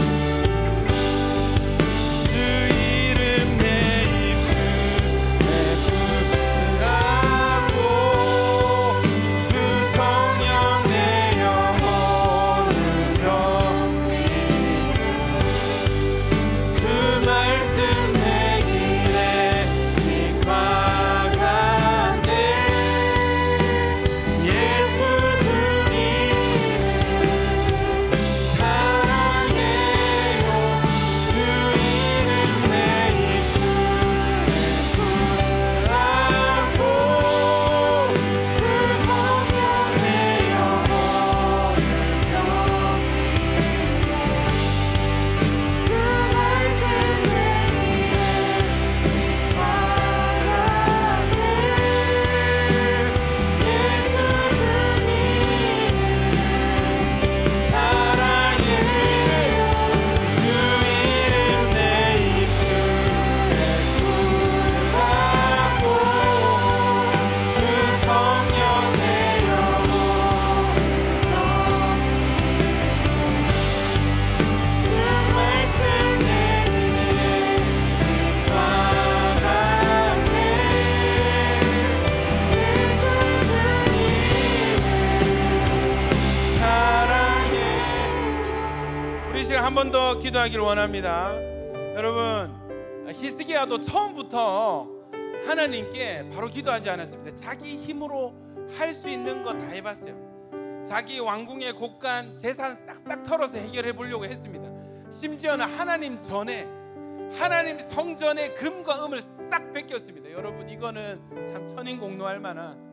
한 번 더 기도하기를 원합니다. 여러분, 히스기야도 처음부터 하나님께 바로 기도하지 않았습니다. 자기 힘으로 할 수 있는 거 다 해봤어요. 자기 왕궁의 곳간 재산 싹싹 털어서 해결해 보려고 했습니다. 심지어는 하나님 성전의 금과 은을 싹 뺏겼습니다. 여러분, 이거는 참 천인공노할 만한,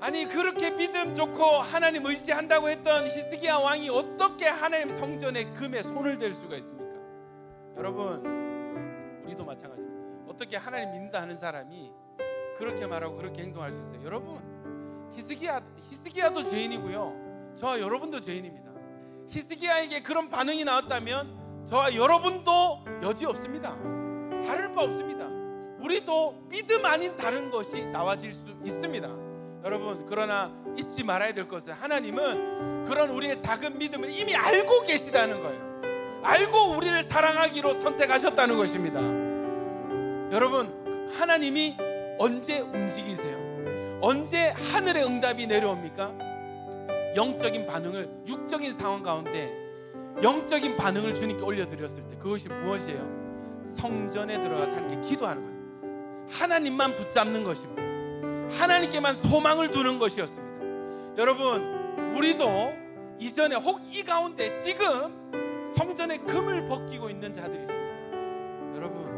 아니 그렇게 믿음 좋고 하나님 의지한다고 했던 히스기야 왕이 어떻게 하나님 성전의 금에 손을 댈 수가 있습니까? 여러분, 우리도 마찬가지입니다. 어떻게 하나님 믿는다 하는 사람이 그렇게 말하고 그렇게 행동할 수 있어요? 여러분, 히스기야도 죄인이고요, 저와 여러분도 죄인입니다. 히스기야에게 그런 반응이 나왔다면 저와 여러분도 여지 없습니다. 다를 바 없습니다. 우리도 믿음 아닌 다른 것이 나와질 수 있습니다. 여러분, 그러나 잊지 말아야 될 것은 하나님은 그런 우리의 작은 믿음을 이미 알고 계시다는 거예요. 알고 우리를 사랑하기로 선택하셨다는 것입니다. 여러분, 하나님이 언제 움직이세요? 언제 하늘의 응답이 내려옵니까? 영적인 반응을, 육적인 상황 가운데 영적인 반응을 주님께 올려드렸을 때 그것이 무엇이에요? 성전에 들어가서 하나님께 기도하는 거예요. 하나님만 붙잡는 것입니다. 하나님께만 소망을 두는 것이었습니다. 여러분, 우리도 이전에 혹 이 가운데 지금 성전에 금을 벗기고 있는 자들이 있습니다. 여러분,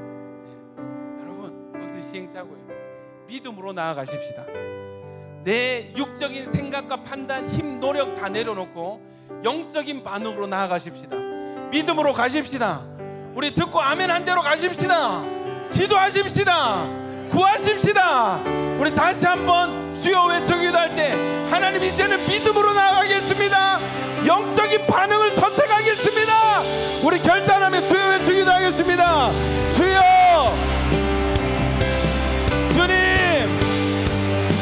그것은 시행착오예요. 믿음으로 나아가십시다. 내 육적인 생각과 판단, 힘, 노력 다 내려놓고 영적인 반응으로 나아가십시다. 믿음으로 가십시다. 우리 듣고 아멘 한 대로 가십시다. 기도하십시다. 구하십시다. 우리 다시 한번 주여 외쳐 기도할 때, 하나님 이제는 믿음으로 나아가겠습니다. 영적인 반응을 선택하겠습니다. 우리 결단하며 주여 외쳐 기도하겠습니다. 주여, 주님,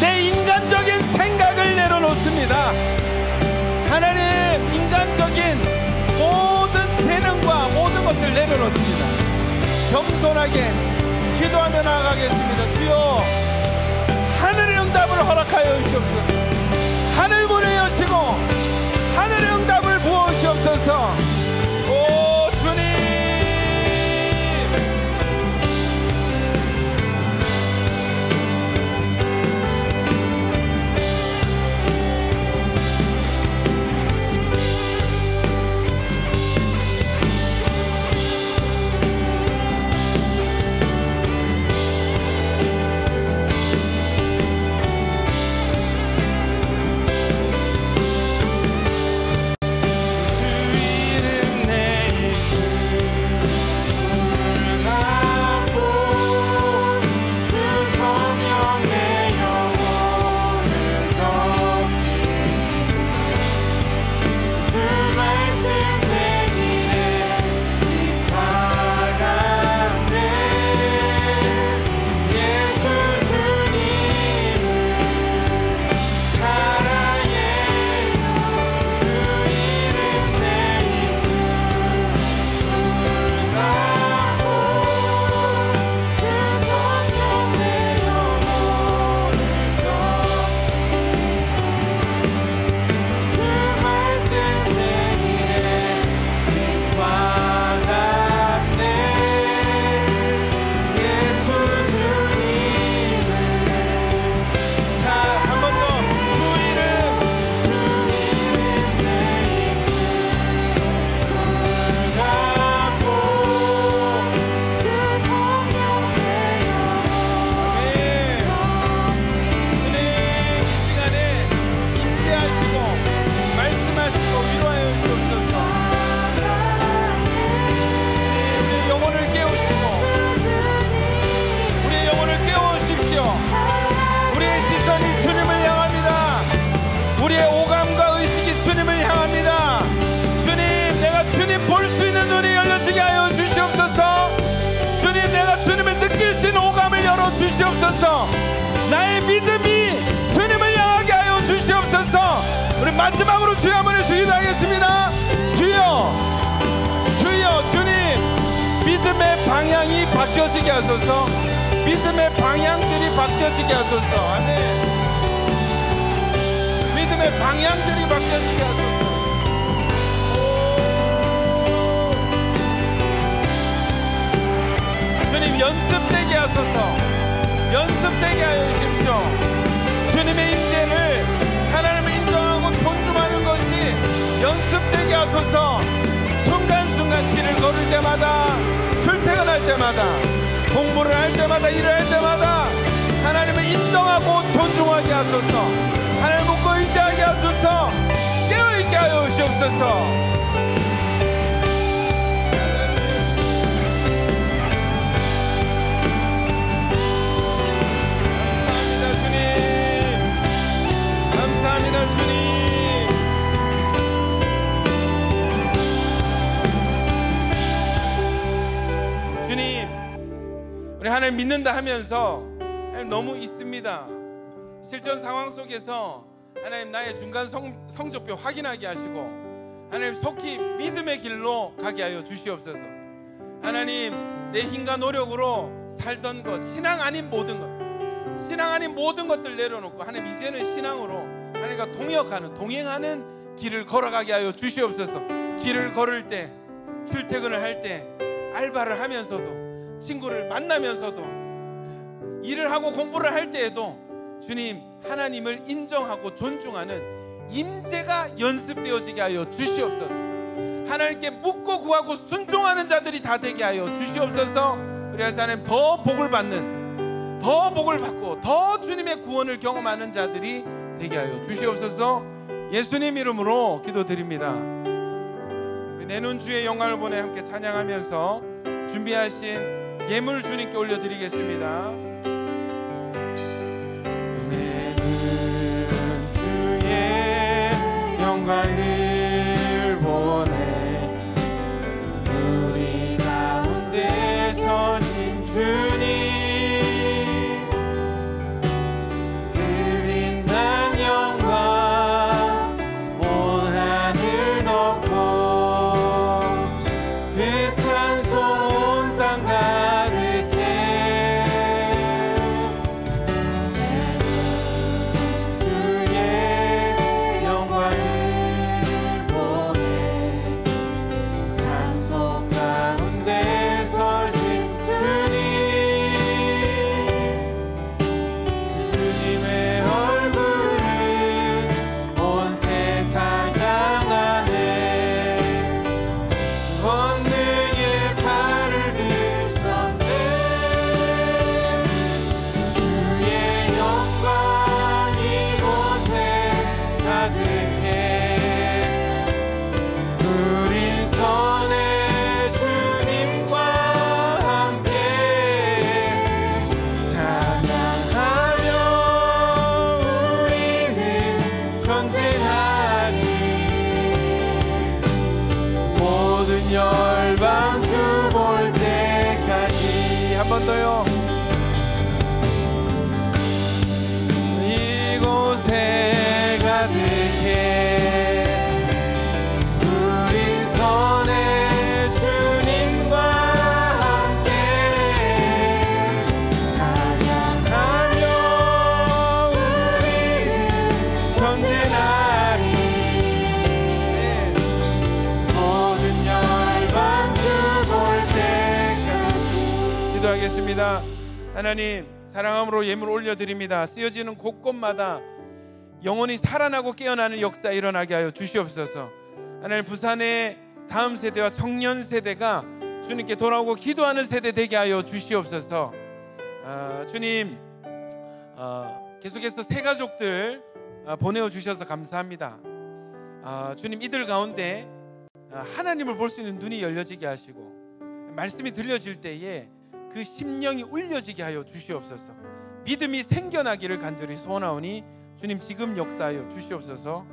내 인간적인 생각을 내려놓습니다. 하나님, 인간적인 모든 재능과 모든 것들을 내려놓습니다. 겸손하게 기도하며 나아가겠습니다. 주여, 하늘의 응답을 허락하여 주시옵소서. 하늘 문을 여시고 하늘의 응답을 부어주시옵소서. 오 주님, 주시옵소서. 나의 믿음이 주님을 향하게 하여 주시옵소서. 우리 마지막으로 주여 한번 기도하겠습니다. 주여, 주여, 주님, 믿음의 방향이 바뀌어지게 하소서. 믿음의 방향들이 바뀌어지게 하소서. 아멘. 믿음의 방향들이 바뀌어지게 하소서. 주님, 연습되게 하소서. 연습되게 하여 주십시오. 주님의 임재를 하나님을 인정하고 존중하는 것이 연습되게 하소서. 순간순간 길을 걸을 때마다, 출퇴근할 때마다, 공부를 할 때마다, 일을 할 때마다 하나님을 인정하고 존중하게 하소서. 하나님을 믿고 의지하게 하소서. 깨어있게 하여 주시옵소서. 감사합니다 주님. 하나님 믿는다 하면서 하나님 너무 있습니다. 실전 상황 속에서 하나님 나의 중간 성적표 확인하게 하시고 하나님 속히 믿음의 길로 가게 하여 주시옵소서. 하나님 내 힘과 노력으로 살던 것, 신앙 아닌 모든 것들 내려놓고 하나님 이제는 신앙으로 하나님과 동행하는 길을 걸어가게 하여 주시옵소서. 길을 걸을 때, 출퇴근을 할 때, 알바를 하면서도, 친구를 만나면서도, 일을 하고 공부를 할 때에도 주님 하나님을 인정하고 존중하는 임재가 연습되어지게 하여 주시옵소서. 하나님께 묻고 구하고 순종하는 자들이 다 되게 하여 주시옵소서. 그래서 하나님 더 복을 받고 더 주님의 구원을 경험하는 자들이 되게 하여 주시옵소서. 예수님 이름으로 기도드립니다. 내놓은 주의 영광을 보내 함께 찬양하면서 준비하신 예물 주님께 올려드리겠습니다. 내놓은 주의 영광을 보내 우리 가운데 서신 주님 더요. 이곳에 가득해 우리 선의 주님과 함께 찬양하며 우리 전진하리. 모든 열방 주 볼 때까지 기도하겠습니다. 하나님 사랑함으로 예물 올려드립니다. 쓰여지는 곳곳마다 영혼이 살아나고 깨어나는 역사 일어나게 하여 주시옵소서. 하나님 부산의 다음 세대와 청년 세대가 주님께 돌아오고 기도하는 세대 되게 하여 주시옵소서. 주님 계속해서 새 가족들 보내어 주셔서 감사합니다. 주님 이들 가운데 하나님을 볼 수 있는 눈이 열려지게 하시고 말씀이 들려질 때에 그 심령이 울려지게 하여 주시옵소서. 믿음이 생겨나기를 간절히 소원하오니 주님 지금 역사하여 주시옵소서.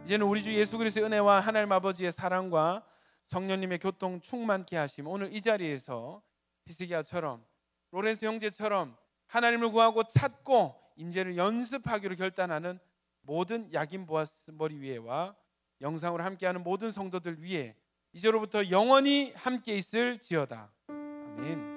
이제는 우리 주 예수 그리스도의 은혜와 하나님 아버지의 사랑과 성령님의 교통 충만케 하심, 오늘 이 자리에서 히스기야처럼 로렌스 형제처럼 하나님을 구하고 찾고 임재를 연습하기로 결단하는 모든 야긴 보아스 머리 위에와 영상으로 함께하는 모든 성도들 위에 이제로부터 영원히 함께 있을지어다. 아멘.